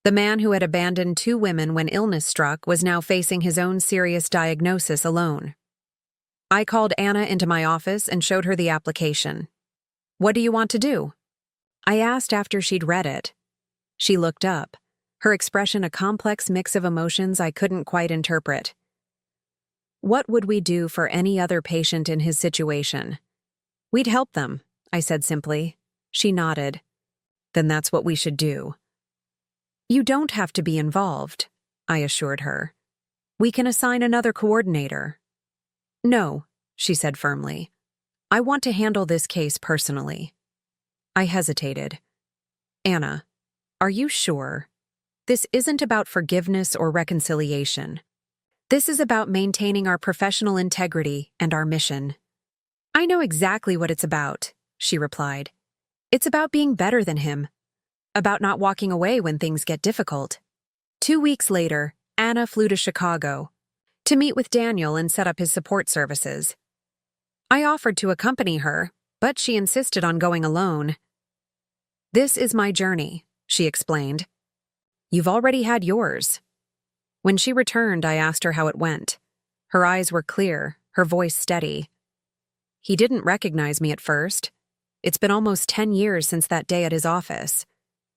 The man who had abandoned 2 women when illness struck was now facing his own serious diagnosis alone. I called Anna into my office and showed her the application. "What do you want to do?" I asked after she'd read it. She looked up, her expression a complex mix of emotions I couldn't quite interpret. "What would we do for any other patient in his situation?" "We'd help them," I said simply. She nodded. "Then that's what we should do." "You don't have to be involved," I assured her. "We can assign another coordinator." "No," she said firmly. "I want to handle this case personally." I hesitated. "Anna, are you sure? This isn't about forgiveness or reconciliation. This is about maintaining our professional integrity and our mission." "I know exactly what it's about," she replied. "It's about being better than him. About not walking away when things get difficult." 2 weeks later, Anna flew to Chicago to meet with Daniel and set up his support services. I offered to accompany her, but she insisted on going alone. "This is my journey," she explained. "You've already had yours." When she returned, I asked her how it went. Her eyes were clear, her voice steady. "He didn't recognize me at first. It's been almost 10 years since that day at his office.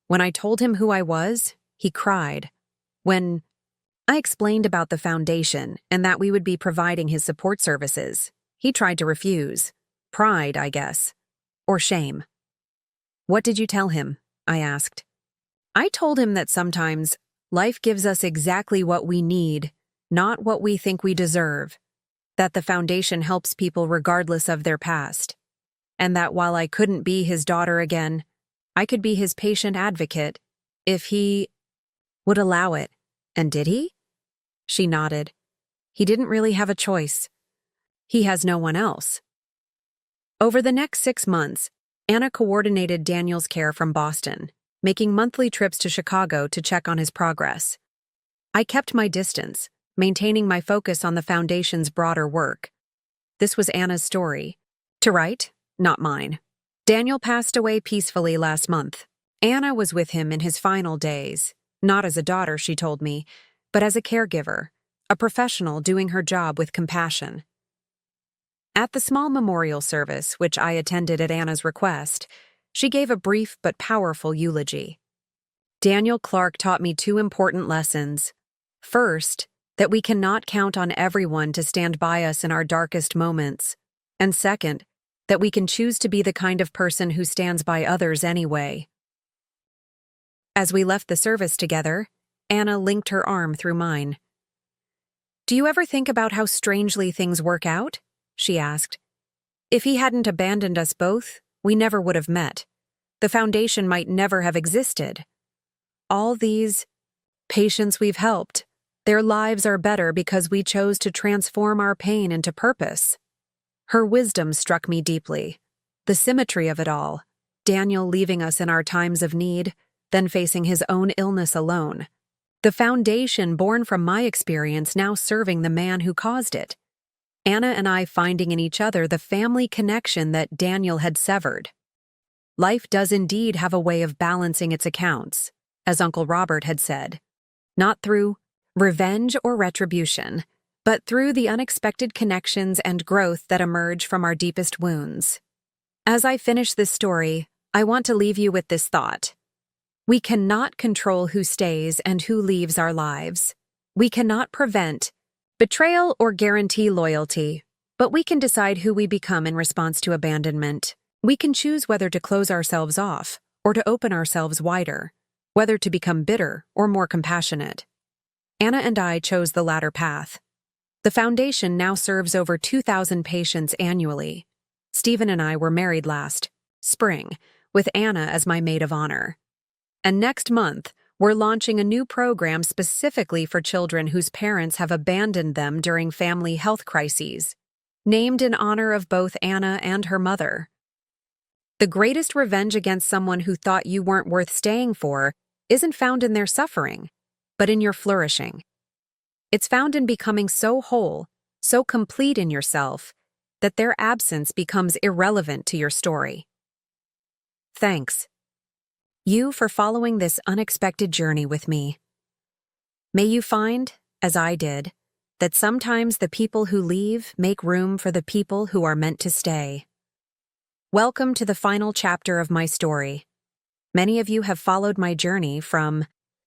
When I told him who I was, he cried. When I explained about the foundation and that we would be providing his support services, he tried to refuse. Pride, I guess. Or shame." "What did you tell him?" I asked. "I told him that sometimes life gives us exactly what we need, not what we think we deserve. That the foundation helps people regardless of their past. And that while I couldn't be his daughter again, I could be his patient advocate if he would allow it." "And did he?" She nodded. "He didn't really have a choice. He has no one else." Over the next 6 months, Anna coordinated Daniel's care from Boston, making monthly trips to Chicago to check on his progress. I kept my distance, maintaining my focus on the foundation's broader work. This was Anna's story. To write, not mine. Daniel passed away peacefully last month. Anna was with him in his final days, not as a daughter, she told me, but as a caregiver, a professional doing her job with compassion. At the small memorial service, which I attended at Anna's request, she gave a brief but powerful eulogy. "Daniel Clark taught me 2 important lessons. First, that we cannot count on everyone to stand by us in our darkest moments. And second, that we can choose to be the kind of person who stands by others anyway." As we left the service together, Anna linked her arm through mine. "Do you ever think about how strangely things work out?" she asked. "If he hadn't abandoned us both, we never would have met. The foundation might never have existed. All these patients we've helped, their lives are better because we chose to transform our pain into purpose." Her wisdom struck me deeply. The symmetry of it all, Daniel leaving us in our times of need, then facing his own illness alone. The foundation born from my experience now serving the man who caused it. Anna and I finding in each other the family connection that Daniel had severed. Life does indeed have a way of balancing its accounts, as Uncle Robert had said, not through revenge or retribution, but through the unexpected connections and growth that emerge from our deepest wounds. As I finish this story, I want to leave you with this thought. We cannot control who stays and who leaves our lives. We cannot prevent betrayal or guarantee loyalty, but we can decide who we become in response to abandonment. We can choose whether to close ourselves off or to open ourselves wider, whether to become bitter or more compassionate. Anna and I chose the latter path. The foundation now serves over 2,000 patients annually. Stephen and I were married last spring, with Anna as my maid of honor. And next month, we're launching a new program specifically for children whose parents have abandoned them during family health crises, named in honor of both Anna and her mother. The greatest revenge against someone who thought you weren't worth staying for isn't found in their suffering, but in your flourishing. It's found in becoming so whole, so complete in yourself, that their absence becomes irrelevant to your story. Thanks, you, for following this unexpected journey with me. May you find, as I did, that sometimes the people who leave make room for the people who are meant to stay. Welcome to the final chapter of my story. Many of you have followed my journey from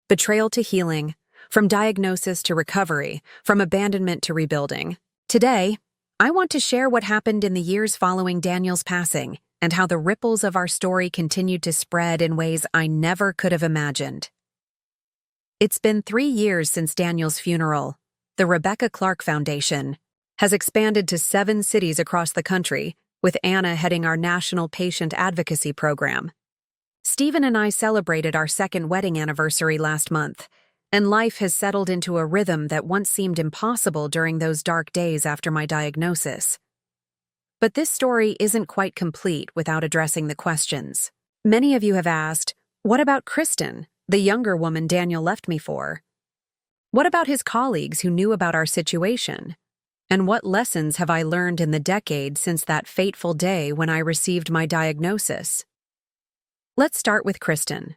betrayal to healing, from diagnosis to recovery, from abandonment to rebuilding. Today, I want to share what happened in the years following Daniel's passing and how the ripples of our story continued to spread in ways I never could have imagined. It's been 3 years since Daniel's funeral. The Rebecca Clark Foundation has expanded to 7 cities across the country, with Anna heading our national patient advocacy program. Stephen and I celebrated our 2nd wedding anniversary last month, and life has settled into a rhythm that once seemed impossible during those dark days after my diagnosis. But this story isn't quite complete without addressing the questions. Many of you have asked, what about Kristen, the younger woman Daniel left me for? What about his colleagues who knew about our situation? And what lessons have I learned in the decade since that fateful day when I received my diagnosis? Let's start with Kristen.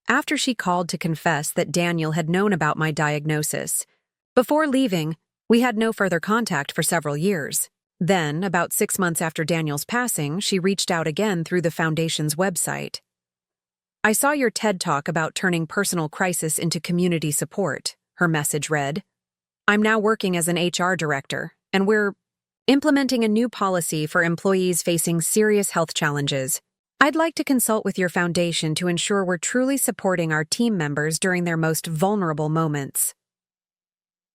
After she called to confess that Daniel had known about my diagnosis, before leaving, we had no further contact for several years. Then, about 6 months after Daniel's passing, she reached out again through the foundation's website. "I saw your TED Talk about turning personal crisis into community support," her message read. "I'm now working as an HR director, and we're implementing a new policy for employees facing serious health challenges. I'd like to consult with your foundation to ensure we're truly supporting our team members during their most vulnerable moments."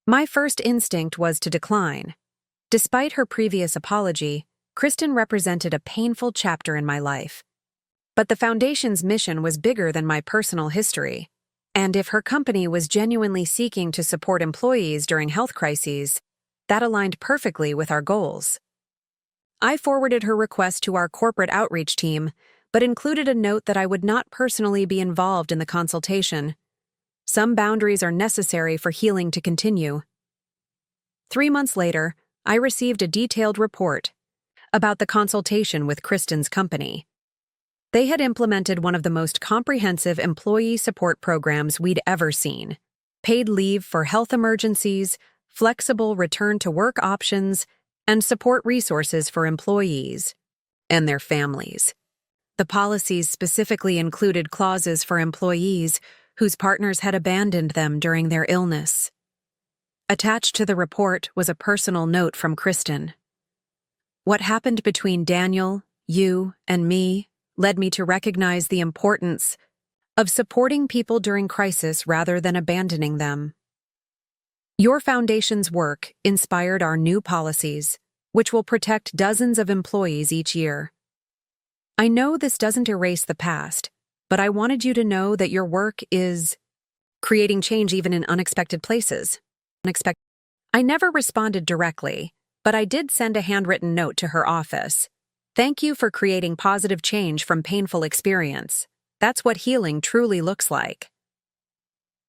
My first instinct was to decline. Despite her previous apology, Kristen represented a painful chapter in my life. But the foundation's mission was bigger than my personal history, and if her company was genuinely seeking to support employees during health crises, that aligned perfectly with our goals. I forwarded her request to our corporate outreach team, but included a note that I would not personally be involved in the consultation. Some boundaries are necessary for healing to continue. 3 months later, I received a detailed report about the consultation with Kristen's company. They had implemented one of the most comprehensive employee support programs we'd ever seen. Paid leave for health emergencies, flexible return-to-work options, and support resources for employees and their families. The policies specifically included clauses for employees whose partners had abandoned them during their illness. Attached to the report was a personal note from Kristen. "What happened between Daniel, you, and me led me to recognize the importance of supporting people during crisis rather than abandoning them. Your foundation's work inspired our new policies, which will protect dozens of employees each year. I know this doesn't erase the past, but I wanted you to know that your work is creating change even in unexpected places. I never responded directly, but I did send a handwritten note to her office. Thank you for creating positive change from painful experience. That's what healing truly looks like.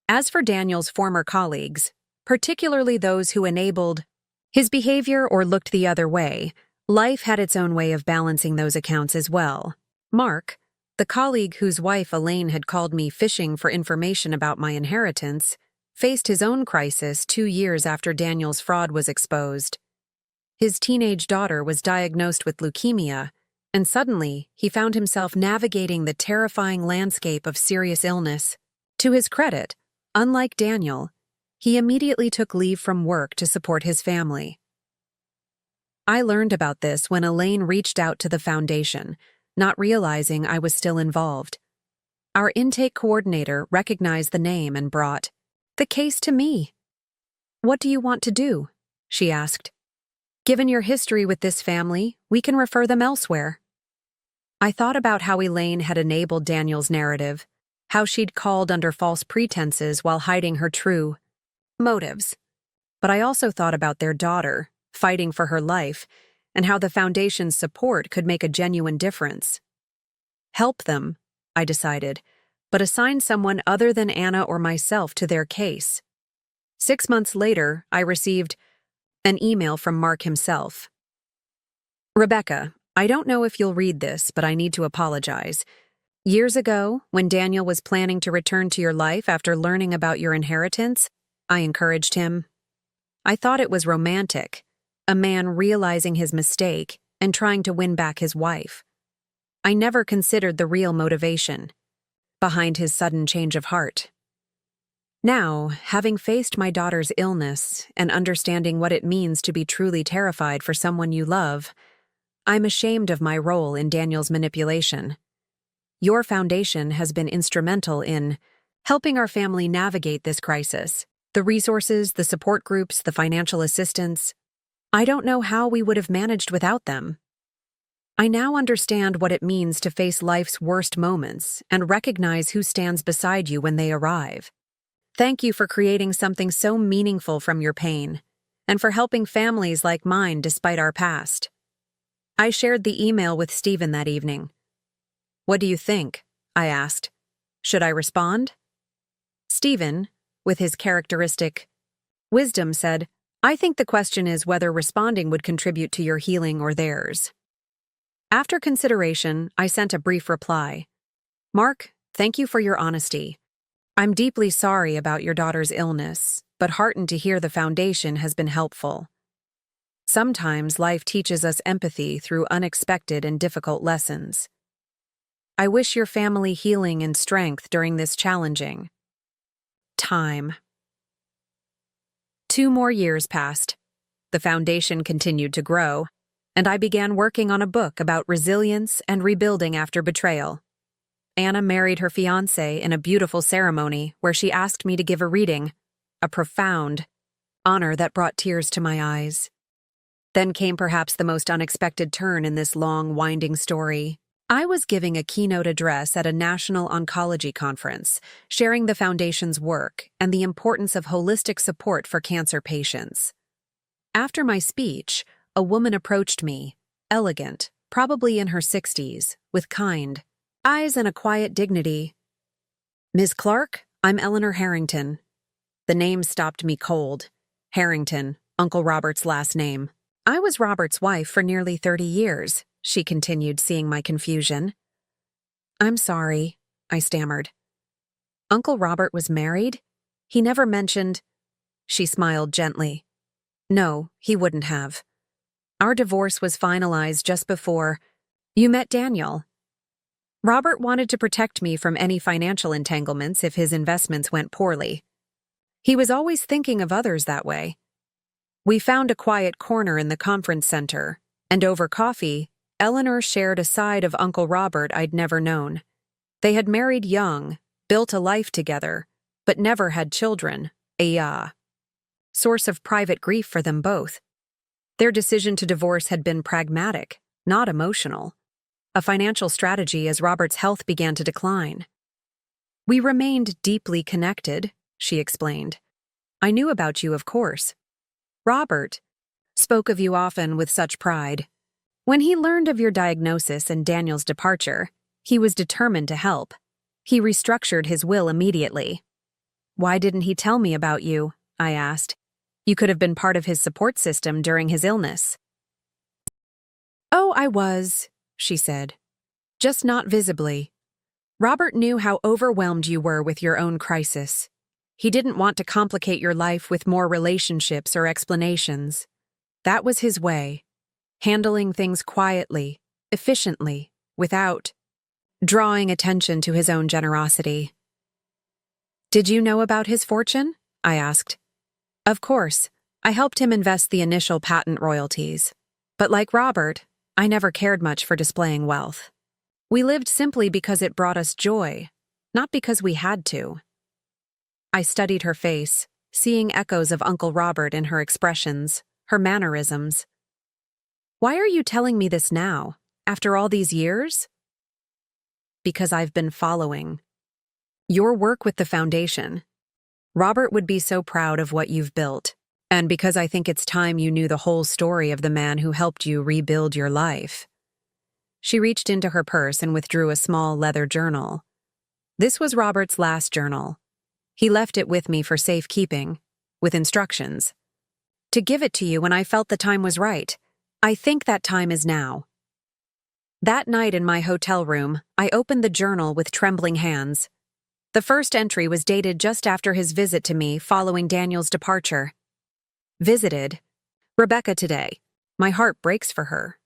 As for Daniel's former colleagues, particularly those who enabled his behavior or looked the other way, life had its own way of balancing those accounts as well. Mark, the colleague whose wife Elaine had called me fishing for information about my inheritance, faced his own crisis 2 years after Daniel's fraud was exposed. His teenage daughter was diagnosed with leukemia, and suddenly he found himself navigating the terrifying landscape of serious illness. To his credit, unlike Daniel, he immediately took leave from work to support his family. I learned about this when Elaine reached out to the foundation, not realizing I was still involved. Our intake coordinator recognized the name and brought the case to me. "What do you want to do?" she asked. "Given your history with this family, we can refer them elsewhere." I thought about how Elaine had enabled Daniel's narrative, how she'd called under false pretenses while hiding her true motives. But I also thought about their daughter, fighting for her life, and how the foundation's support could make a genuine difference. Help them, I decided, but assign someone other than Anna or myself to their case. 6 months later, I received an email from Mark himself. "Rebecca, I don't know if you'll read this, but I need to apologize. Years ago, when Daniel was planning to return to your life after learning about your inheritance, I encouraged him. I thought it was romantic, a man realizing his mistake and trying to win back his wife. I never considered the real motivation behind his sudden change of heart. Now, having faced my daughter's illness and understanding what it means to be truly terrified for someone you love, I'm ashamed of my role in Daniel's manipulation. Your foundation has been instrumental in helping our family navigate this crisis. The resources, the support groups, the financial assistance. I don't know how we would have managed without them. I now understand what it means to face life's worst moments and recognize who stands beside you when they arrive. Thank you for creating something so meaningful from your pain, and for helping families like mine despite our past." I shared the email with Stephen that evening. "What do you think?" I asked. "Should I respond?" Stephen, with his characteristic wisdom, said, "I think the question is whether responding would contribute to your healing or theirs." After consideration, I sent a brief reply. "Mark, thank you for your honesty. I'm deeply sorry about your daughter's illness, but heartened to hear the foundation has been helpful. Sometimes life teaches us empathy through unexpected and difficult lessons. I wish your family healing and strength during this challenging time." 2 more years passed. The foundation continued to grow, and I began working on a book about resilience and rebuilding after betrayal. Anna married her fiancé in a beautiful ceremony where she asked me to give a reading, a profound honor that brought tears to my eyes. Then came perhaps the most unexpected turn in this long, winding story. I was giving a keynote address at a national oncology conference, sharing the foundation's work and the importance of holistic support for cancer patients. After my speech, a woman approached me, elegant, probably in her 60s, with kind eyes and a quiet dignity. "Ms. Clark, I'm Eleanor Harrington." The name stopped me cold. Harrington, Uncle Robert's last name. "I was Robert's wife for nearly 30 years, she continued, seeing my confusion. "I'm sorry," I stammered. "Uncle Robert was married? He never mentioned—" She smiled gently. "No, he wouldn't have. Our divorce was finalized just before you met Daniel. Robert wanted to protect me from any financial entanglements if his investments went poorly. He was always thinking of others that way. We found a quiet corner in the conference center, and over coffee, Eleanor shared a side of Uncle Robert I'd never known. They had married young, built a life together, but never had children, a source of private grief for them both. Their decision to divorce had been pragmatic, not emotional. A financial strategy as Robert's health began to decline. "We remained deeply connected," she explained. "I knew about you, of course. Robert spoke of you often with such pride. When he learned of your diagnosis and Daniel's departure, he was determined to help. He restructured his will immediately." "Why didn't he tell me about you?" I asked. "You could have been part of his support system during his illness." "Oh, I was," she said. "Just not visibly. Robert knew how overwhelmed you were with your own crisis. He didn't want to complicate your life with more relationships or explanations. That was his way, handling things quietly, efficiently, without drawing attention to his own generosity." "Did you know about his fortune?" I asked. "Of course. I helped him invest the initial patent royalties. But like Robert, I never cared much for displaying wealth. We lived simply because it brought us joy, not because we had to." I studied her face, seeing echoes of Uncle Robert in her expressions, her mannerisms. "Why are you telling me this now, after all these years?" "Because I've been following your work with the foundation. Robert would be so proud of what you've built, and because I think it's time you knew the whole story of the man who helped you rebuild your life." She reached into her purse and withdrew a small leather journal. This was Robert's last journal. He left it with me for safekeeping, with instructions. "To give it to you when I felt the time was right. I think that time is now." That night in my hotel room, I opened the journal with trembling hands. The first entry was dated just after his visit to me following Daniel's departure. "Visited Rebecca today. My heart breaks for her.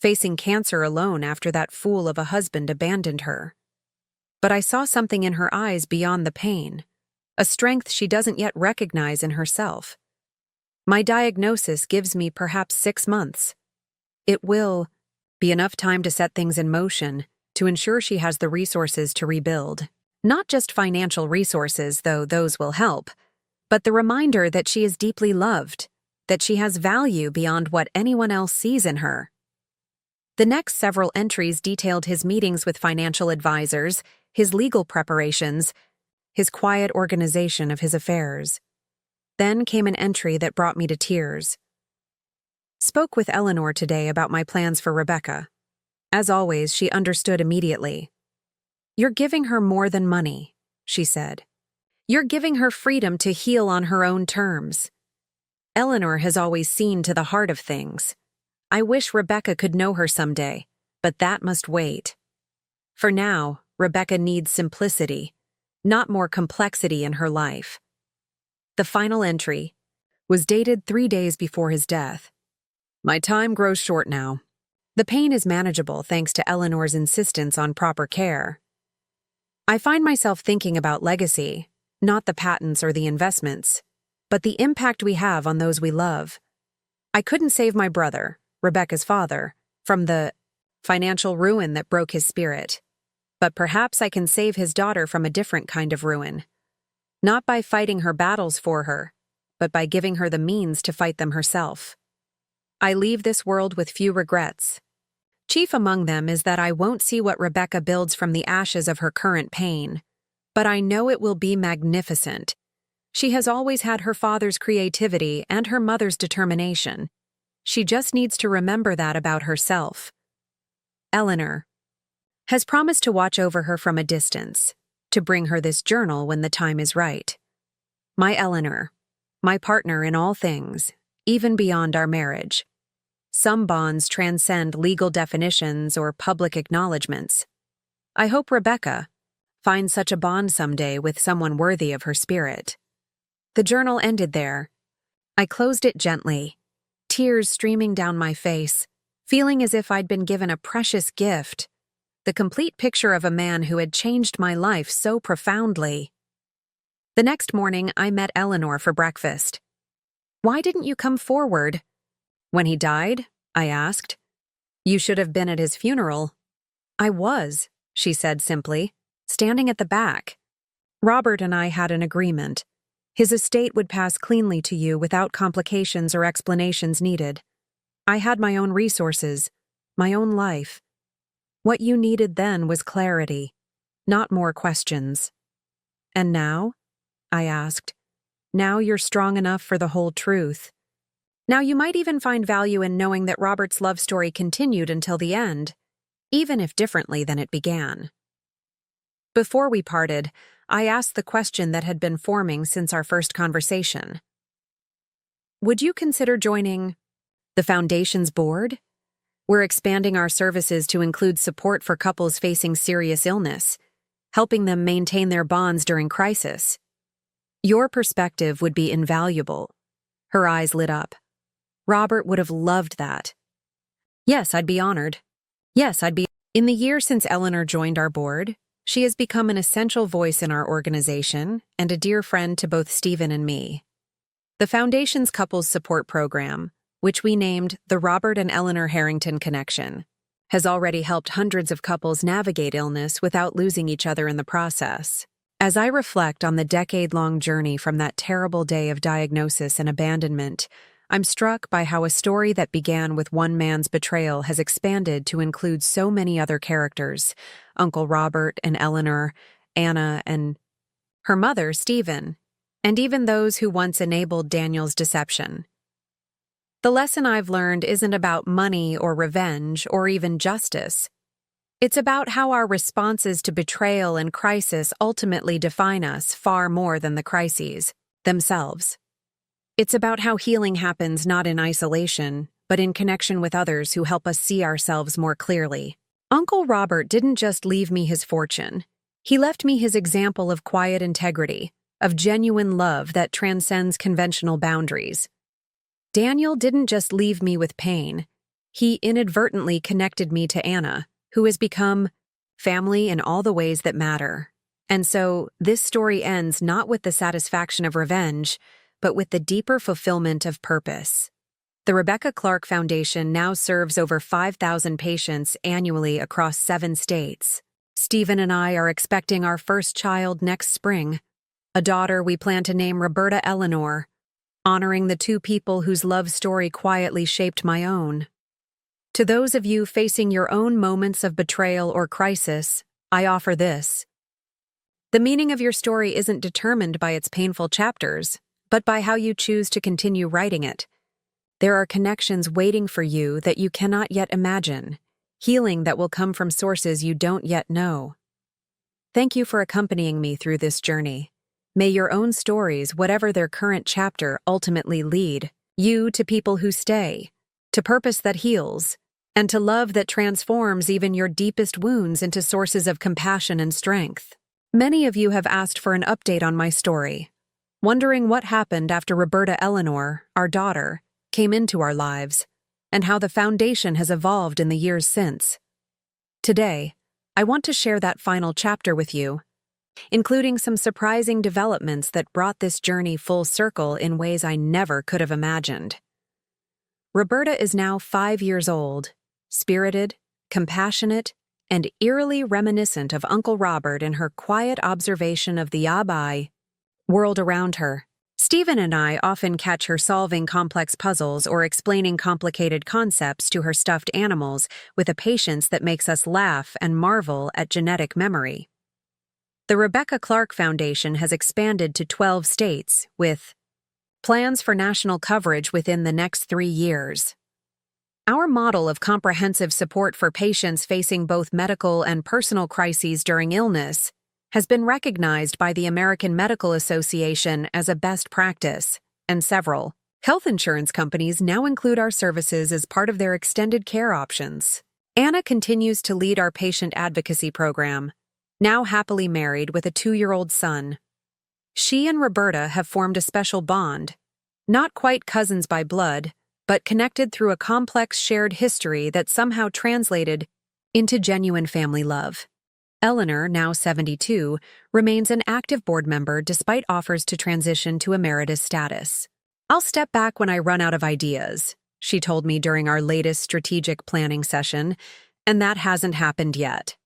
Facing cancer alone after that fool of a husband abandoned her. But I saw something in her eyes beyond the pain, a strength she doesn't yet recognize in herself. My diagnosis gives me perhaps 6 months. It will be enough time to set things in motion to ensure she has the resources to rebuild. Not just financial resources, though those will help, but the reminder that she is deeply loved, that she has value beyond what anyone else sees in her." The next several entries detailed his meetings with financial advisors, his legal preparations, his quiet organization of his affairs. Then came an entry that brought me to tears. "Spoke with Eleanor today about my plans for Rebecca. As always, she understood immediately. You're giving her more than money," she said. "You're giving her freedom to heal on her own terms. Eleanor has always seen to the heart of things. I wish Rebecca could know her someday, but that must wait. For now, Rebecca needs simplicity, not more complexity in her life." The final entry was dated 3 days before his death. "My time grows short now. The pain is manageable thanks to Eleanor's insistence on proper care. I find myself thinking about legacy, not the patents or the investments, but the impact we have on those we love. I couldn't save my brother, Rebecca's father, from the financial ruin that broke his spirit, but perhaps I can save his daughter from a different kind of ruin. Not by fighting her battles for her, but by giving her the means to fight them herself. I leave this world with few regrets. Chief among them is that I won't see what Rebecca builds from the ashes of her current pain, but I know it will be magnificent. She has always had her father's creativity and her mother's determination. She just needs to remember that about herself. Eleanor has promised to watch over her from a distance, to bring her this journal when the time is right. My Eleanor, my partner in all things, even beyond our marriage. Some bonds transcend legal definitions or public acknowledgments. I hope Rebecca finds such a bond someday with someone worthy of her spirit." The journal ended there. I closed it gently, tears streaming down my face, feeling as if I'd been given a precious gift, the complete picture of a man who had changed my life so profoundly. The next morning, I met Eleanor for breakfast. "Why didn't you come forward?" "When he died?" I asked. "You should have been at his funeral." "I was," she said simply, "standing at the back. Robert and I had an agreement. His estate would pass cleanly to you without complications or explanations needed. I had my own resources, my own life. What you needed then was clarity, not more questions. And now? I asked. Now you're strong enough for the whole truth. Now you might even find value in knowing that Robert's love story continued until the end, even if differently than it began. Before we parted, I asked the question that had been forming since our first conversation. Would you consider joining the Foundation's board? We're expanding our services to include support for couples facing serious illness, helping them maintain their bonds during crisis. Your perspective would be invaluable. Her eyes lit up. Robert would have loved that. Yes, I'd be honored. In the year since Eleanor joined our board, she has become an essential voice in our organization and a dear friend to both Stephen and me. The Foundation's Couples Support Program, which we named the Robert and Eleanor Harrington Connection, has already helped hundreds of couples navigate illness without losing each other in the process. As I reflect on the decade-long journey from that terrible day of diagnosis and abandonment, I'm struck by how a story that began with one man's betrayal has expanded to include so many other characters: Uncle Robert and Eleanor, Anna and her mother, Stephen, and even those who once enabled Daniel's deception. The lesson I've learned isn't about money or revenge or even justice. It's about how our responses to betrayal and crisis ultimately define us far more than the crises themselves. It's about how healing happens not in isolation, but in connection with others who help us see ourselves more clearly. Uncle Robert didn't just leave me his fortune. He left me his example of quiet integrity, of genuine love that transcends conventional boundaries. Daniel didn't just leave me with pain. He inadvertently connected me to Anna, who has become family in all the ways that matter. And so, this story ends not with the satisfaction of revenge, but with the deeper fulfillment of purpose. The Rebecca Clark Foundation now serves over 5,000 patients annually across 7 states. Stephen and I are expecting our first child next spring, a daughter we plan to name Roberta Eleanor, honoring the 2 people whose love story quietly shaped my own. To those of you facing your own moments of betrayal or crisis, I offer this. The meaning of your story isn't determined by its painful chapters, but by how you choose to continue writing it. There are connections waiting for you that you cannot yet imagine, healing that will come from sources you don't yet know. Thank you for accompanying me through this journey. May your own stories, whatever their current chapter, ultimately lead you to people who stay, to purpose that heals, and to love that transforms even your deepest wounds into sources of compassion and strength. Many of you have asked for an update on my story, wondering what happened after Roberta Eleanor, our daughter, came into our lives, and how the foundation has evolved in the years since. Today, I want to share that final chapter with you, including some surprising developments that brought this journey full circle in ways I never could have imagined. Roberta is now 5 years old, spirited, compassionate, and eerily reminiscent of Uncle Robert in her quiet observation of the Abai world around her. Stephen and I often catch her solving complex puzzles or explaining complicated concepts to her stuffed animals with a patience that makes us laugh and marvel at genetic memory. The Rebecca Clark Foundation has expanded to 12 states, with plans for national coverage within the next 3 years. Our model of comprehensive support for patients facing both medical and personal crises during illness has been recognized by the American Medical Association as a best practice, and several health insurance companies now include our services as part of their extended care options. Anna continues to lead our patient advocacy program, now happily married with a 2-year-old son. She and Roberta have formed a special bond, not quite cousins by blood, but connected through a complex shared history that somehow translated into genuine family love. Eleanor, now 72, remains an active board member despite offers to transition to emeritus status. "I'll step back when I run out of ideas," she told me during our latest strategic planning session, and that hasn't happened yet.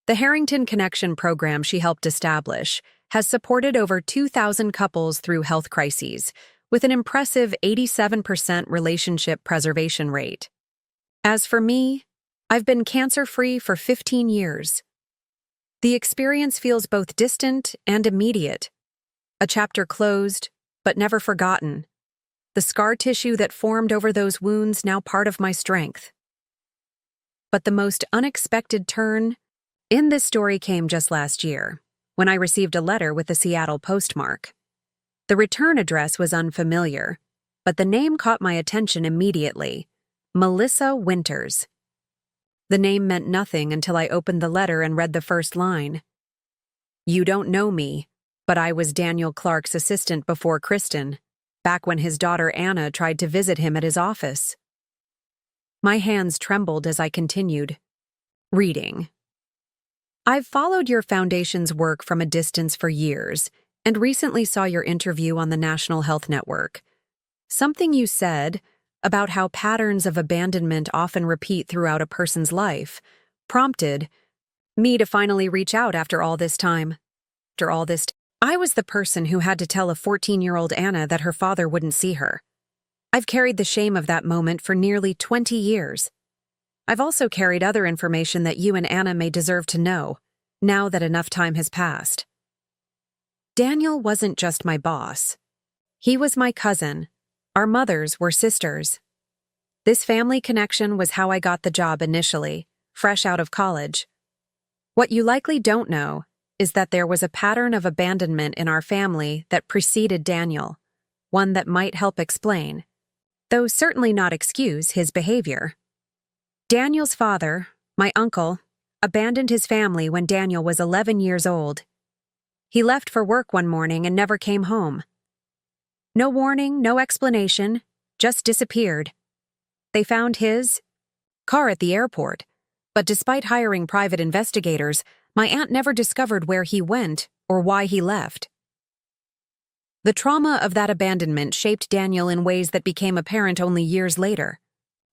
The Harrington Connection program she helped establish has supported over 2,000 couples through health crises, with an impressive 87% relationship preservation rate. As for me, I've been cancer-free for 15 years. The experience feels both distant and immediate. A chapter closed, but never forgotten. The scar tissue that formed over those wounds now part of my strength. But the most unexpected turn in this story came just last year, when I received a letter with a Seattle postmark. The return address was unfamiliar, but the name caught my attention immediately: Melissa Winters. The name meant nothing until I opened the letter and read the first line. "You don't know me, but I was Daniel Clark's assistant before Kristen, back when his daughter Anna tried to visit him at his office." My hands trembled as I continued reading. "I've followed your foundation's work from a distance for years and recently saw your interview on the National Health Network. Something you said about how patterns of abandonment often repeat throughout a person's life prompted me to finally reach out after all this time. I was the person who had to tell a 14-year-old Anna that her father wouldn't see her. I've carried the shame of that moment for nearly 20 years. I've also carried other information that you and Anna may deserve to know, now that enough time has passed. Daniel wasn't just my boss. He was my cousin. Our mothers were sisters. This family connection was how I got the job initially, fresh out of college. What you likely don't know is that there was a pattern of abandonment in our family that preceded Daniel, one that might help explain, though certainly not excuse, his behavior. Daniel's father, my uncle, abandoned his family when Daniel was 11 years old. He left for work one morning and never came home. No warning, no explanation, just disappeared. They found his car at the airport, but despite hiring private investigators, my aunt never discovered where he went or why he left. The trauma of that abandonment shaped Daniel in ways that became apparent only years later.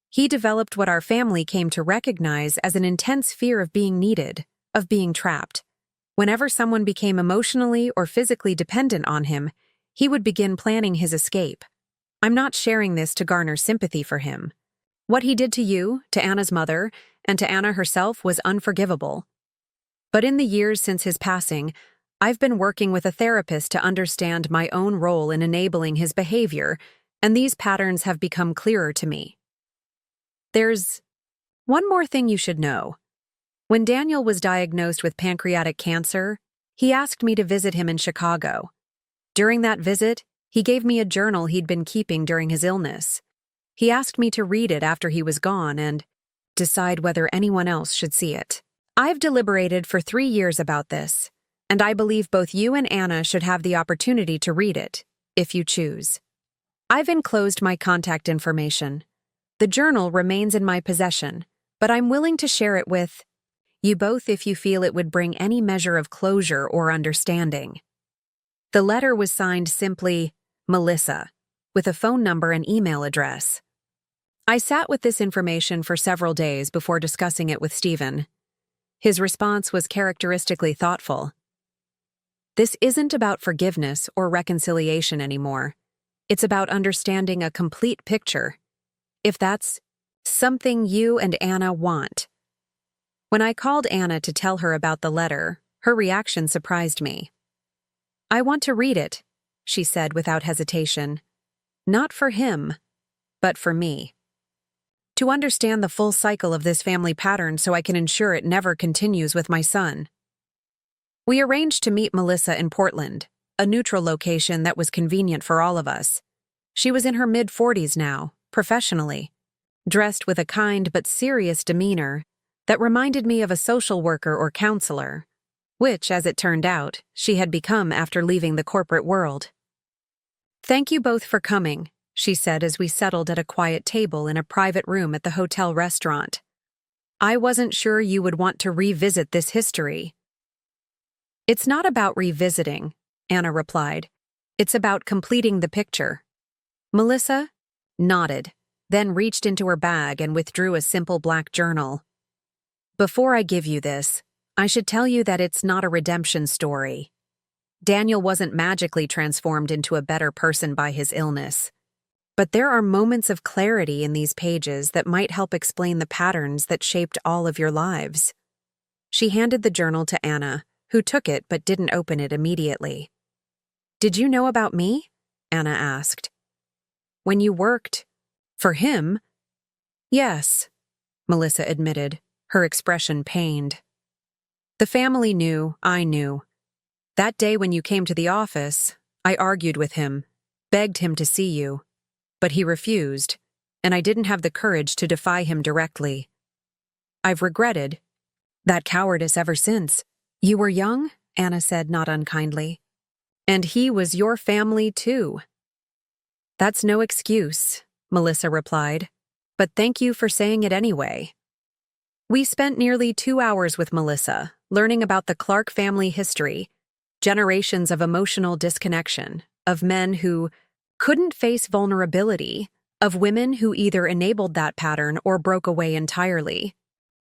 He developed what our family came to recognize as an intense fear of being needed, of being trapped. Whenever someone became emotionally or physically dependent on him, he would begin planning his escape. I'm not sharing this to garner sympathy for him. What he did to you, to Anna's mother, and to Anna herself was unforgivable. But in the years since his passing, I've been working with a therapist to understand my own role in enabling his behavior, and these patterns have become clearer to me. There's one more thing you should know. When Daniel was diagnosed with pancreatic cancer, he asked me to visit him in Chicago. During that visit, he gave me a journal he'd been keeping during his illness. He asked me to read it after he was gone and decide whether anyone else should see it. I've deliberated for 3 years about this, and I believe both you and Anna should have the opportunity to read it, if you choose. I've enclosed my contact information. The journal remains in my possession, but I'm willing to share it with you both if you feel it would bring any measure of closure or understanding. The letter was signed simply Melissa, with a phone number and email address. I sat with this information for several days before discussing it with Stephen. His response was characteristically thoughtful. This isn't about forgiveness or reconciliation anymore. It's about understanding a complete picture, if that's something you and Anna want. When I called Anna to tell her about the letter, her reaction surprised me. "I want to read it," she said without hesitation. "Not for him, but for me. To understand the full cycle of this family pattern so I can ensure it never continues with my son." We arranged to meet Melissa in Portland, a neutral location that was convenient for all of us. She was in her mid-40s now, professionally, dressed with a kind but serious demeanor that reminded me of a social worker or counselor, which, as it turned out, she had become after leaving the corporate world. "Thank you both for coming," she said as we settled at a quiet table in a private room at the hotel restaurant. "I wasn't sure you would want to revisit this history." "It's not about revisiting," Anna replied. "It's about completing the picture." Melissa nodded, then reached into her bag and withdrew a simple black journal. "Before I give you this, I should tell you that it's not a redemption story. Daniel wasn't magically transformed into a better person by his illness. But there are moments of clarity in these pages that might help explain the patterns that shaped all of your lives. She handed the journal to Anna, who took it but didn't open it immediately. "Did you know about me?" Anna asked. "When you worked for him?" "Yes," Melissa admitted, her expression pained. "The family knew, I knew. That day when you came to the office, I argued with him, begged him to see you. But he refused, and I didn't have the courage to defy him directly. I've regretted that cowardice ever since." "You were young," Anna said, not unkindly. "And he was your family, too." "That's no excuse," Melissa replied. "But thank you for saying it anyway." We spent nearly 2 hours with Melissa, learning about the Clark family history, generations of emotional disconnection, of men who couldn't face vulnerability, of women who either enabled that pattern or broke away entirely.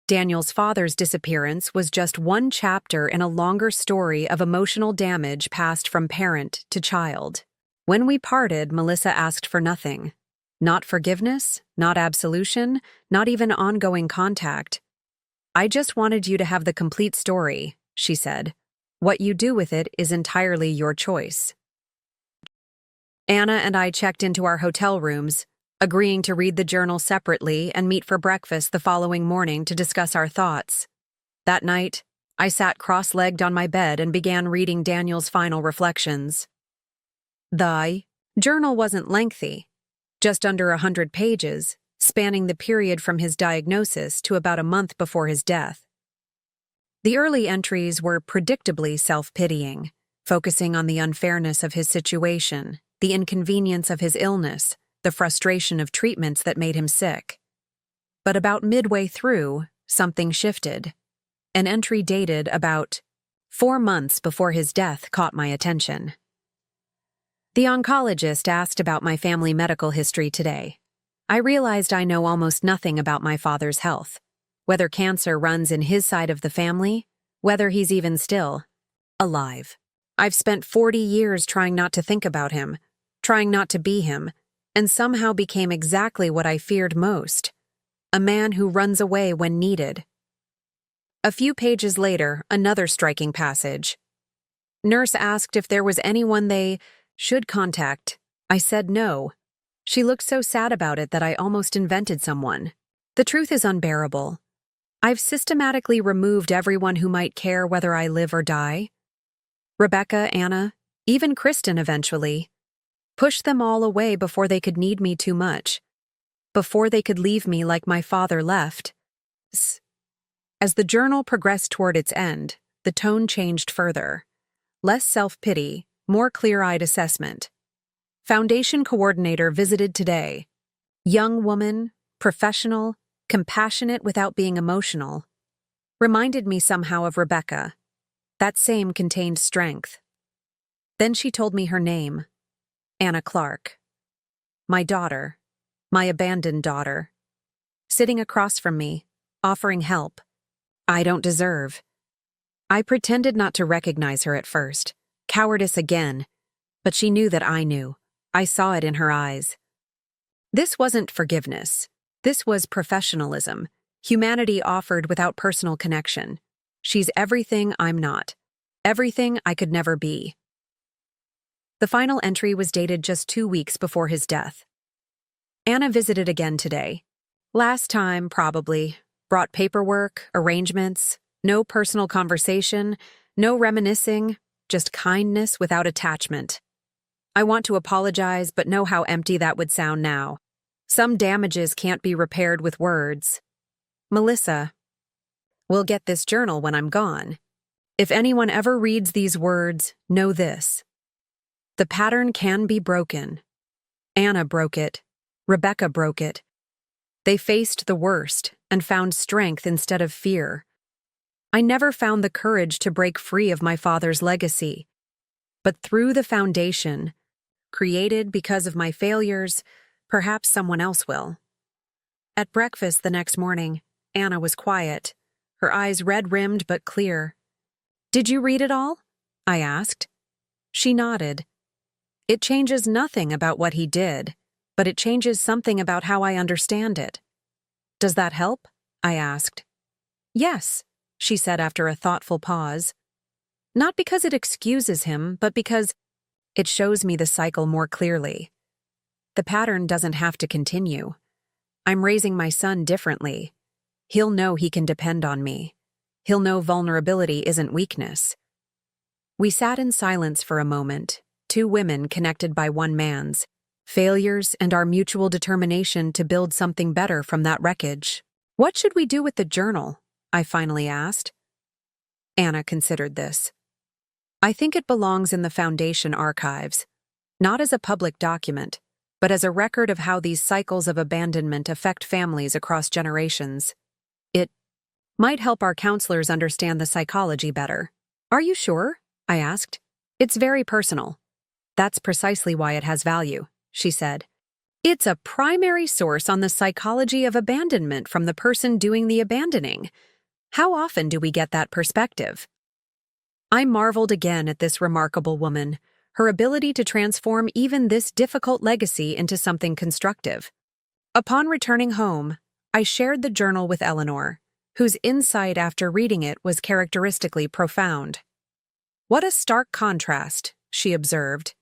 Daniel's father's disappearance was just one chapter in a longer story of emotional damage passed from parent to child. When we parted, Melissa asked for nothing. Not forgiveness, not absolution, not even ongoing contact. "I just wanted you to have the complete story," she said. "What you do with it is entirely your choice." Anna and I checked into our hotel rooms, agreeing to read the journal separately and meet for breakfast the following morning to discuss our thoughts. That night, I sat cross-legged on my bed and began reading Daniel's final reflections. The journal wasn't lengthy, just under 100 pages, spanning the period from his diagnosis to about a month before his death. The early entries were predictably self-pitying, focusing on the unfairness of his situation, the inconvenience of his illness, the frustration of treatments that made him sick. But about midway through, something shifted. An entry dated about 4 months before his death caught my attention. "The oncologist asked about my family medical history today. I realized I know almost nothing about my father's health, whether cancer runs in his side of the family, whether he's even still alive. I've spent 40 years trying not to think about him, trying not to be him, and somehow became exactly what I feared most, a man who runs away when needed." A few pages later, another striking passage. "Nurse asked if there was anyone they should contact. I said no. She looked so sad about it that I almost invented someone. The truth is unbearable. I've systematically removed everyone who might care whether I live or die. Rebecca, Anna, even Kristen eventually. Pushed them all away before they could need me too much, before they could leave me like my father left." As the journal progressed toward its end, the tone changed further. Less self-pity, more clear-eyed assessment. "Foundation coordinator visited today. Young woman, professional, compassionate without being emotional. Reminded me somehow of Rebecca. That same contained strength." Then she told me her name. Anna Clark. My daughter. My abandoned daughter. Sitting across from me, offering help. I don't deserve. I pretended not to recognize her at first. Cowardice again. But she knew that I knew. I saw it in her eyes. This wasn't forgiveness. This was professionalism. Humanity offered without personal connection. She's everything I'm not. Everything I could never be. The final entry was dated just 2 weeks before his death. "Anna visited again today. Last time, probably. Brought paperwork, arrangements, no personal conversation, no reminiscing, just kindness without attachment. I want to apologize, but know how empty that would sound now. Some damages can't be repaired with words. Melissa, we'll get this journal when I'm gone. If anyone ever reads these words, know this. The pattern can be broken. Anna broke it. Rebecca broke it. They faced the worst and found strength instead of fear. I never found the courage to break free of my father's legacy. But through the foundation, created because of my failures, perhaps someone else will." At breakfast the next morning, Anna was quiet, her eyes red-rimmed but clear. "Did you read it all?" I asked. She nodded. It changes nothing about what he did, but it changes something about how I understand it. Does that help? I asked. Yes, she said after a thoughtful pause. Not because it excuses him, but because it shows me the cycle more clearly. The pattern doesn't have to continue. I'm raising my son differently. He'll know he can depend on me. He'll know vulnerability isn't weakness. We sat in silence for a moment, two women connected by one man's failures and our mutual determination to build something better from that wreckage. What should we do with the journal? I finally asked. Anna considered this. I think it belongs in the Foundation archives, not as a public document, but as a record of how these cycles of abandonment affect families across generations. It might help our counselors understand the psychology better. Are you sure? I asked. It's very personal. That's precisely why it has value, she said. It's a primary source on the psychology of abandonment from the person doing the abandoning. How often do we get that perspective? I marveled again at this remarkable woman, her ability to transform even this difficult legacy into something constructive. Upon returning home, I shared the journal with Eleanor, whose insight after reading it was characteristically profound. What a stark contrast, she observed,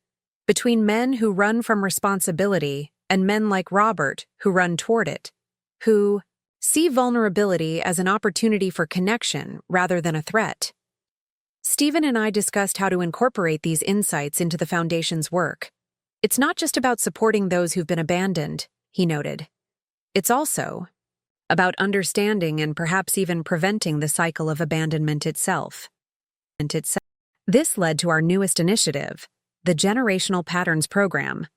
between men who run from responsibility and men like Robert who run toward it, who see vulnerability as an opportunity for connection rather than a threat. Stephen and I discussed how to incorporate these insights into the Foundation's work. It's not just about supporting those who've been abandoned, he noted. It's also about understanding and perhaps even preventing the cycle of abandonment itself. This led to our newest initiative, the Generational Patterns Program,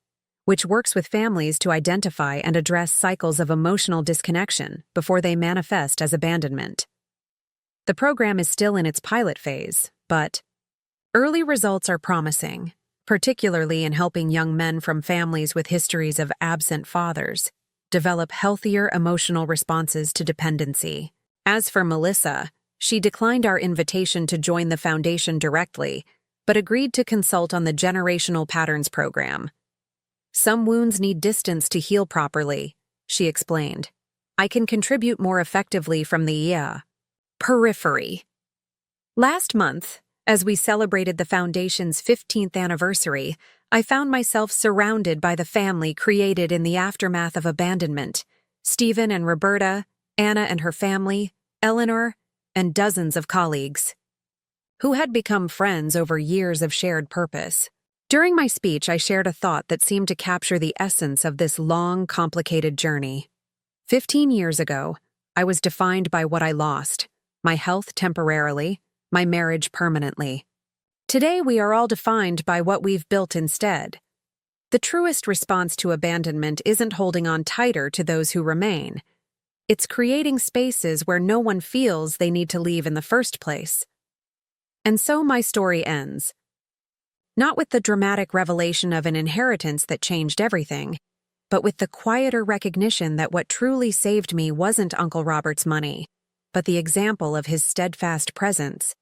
which works with families to identify and address cycles of emotional disconnection before they manifest as abandonment. The program is still in its pilot phase, but early results are promising, particularly in helping young men from families with histories of absent fathers develop healthier emotional responses to dependency. As for Melissa, she declined our invitation to join the Foundation directly, but agreed to consult on the Generational Patterns Program. Some wounds need distance to heal properly, she explained. I can contribute more effectively from the periphery. Last month, as we celebrated the Foundation's 15th anniversary, I found myself surrounded by the family created in the aftermath of abandonment. Stephen and Roberta, Anna and her family, Eleanor, and dozens of colleagues, who had become friends over years of shared purpose. During my speech, I shared a thought that seemed to capture the essence of this long, complicated journey. 15 years ago, I was defined by what I lost, my health temporarily, my marriage permanently. Today, we are all defined by what we've built instead. The truest response to abandonment isn't holding on tighter to those who remain. It's creating spaces where no one feels they need to leave in the first place. And so my story ends. Not with the dramatic revelation of an inheritance that changed everything, but with the quieter recognition that what truly saved me wasn't Uncle Robert's money, but the example of his steadfast presence.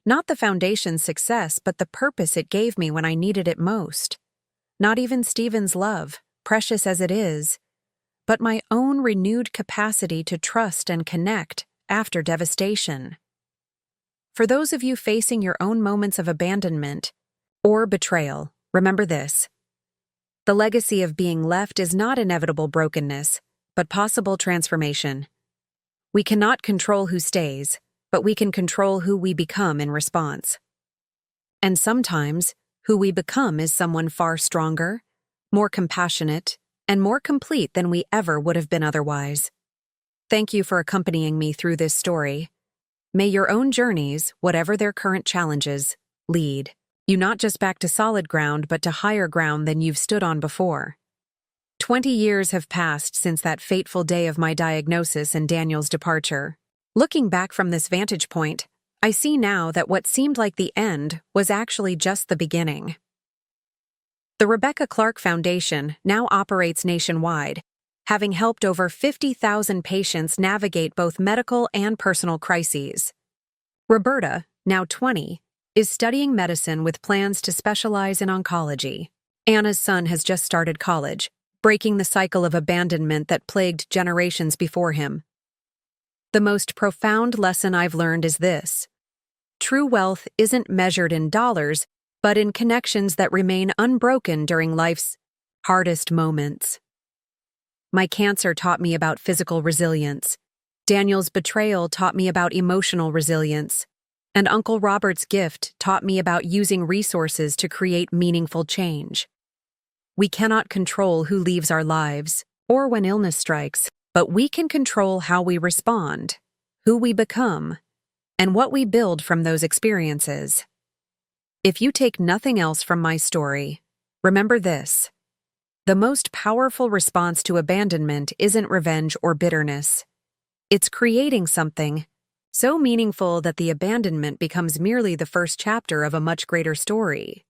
Not the Foundation's success, but the purpose it gave me when I needed it most. Not even Stephen's love, precious as it is, but my own renewed capacity to trust and connect after devastation. For those of you facing your own moments of abandonment or betrayal, remember this. The legacy of being left is not inevitable brokenness, but possible transformation. We cannot control who stays, but we can control who we become in response. And sometimes, who we become is someone far stronger, more compassionate, and more complete than we ever would have been otherwise. Thank you for accompanying me through this story. May your own journeys, whatever their current challenges, lead you not just back to solid ground but to higher ground than you've stood on before. 20 years have passed since that fateful day of my diagnosis and Daniel's departure. Looking back from this vantage point, I see now that what seemed like the end was actually just the beginning. The Rebecca Clark Foundation now operates nationwide, having helped over 50,000 patients navigate both medical and personal crises. Roberta, now 20, is studying medicine with plans to specialize in oncology. Anna's son has just started college, breaking the cycle of abandonment that plagued generations before him. The most profound lesson I've learned is this: true wealth isn't measured in dollars, but in connections that remain unbroken during life's hardest moments. My cancer taught me about physical resilience. Daniel's betrayal taught me about emotional resilience. And Uncle Robert's gift taught me about using resources to create meaningful change. We cannot control who leaves our lives or when illness strikes, but we can control how we respond, who we become, and what we build from those experiences. If you take nothing else from my story, remember this: the most powerful response to abandonment isn't revenge or bitterness. It's creating something so meaningful that the abandonment becomes merely the first chapter of a much greater story,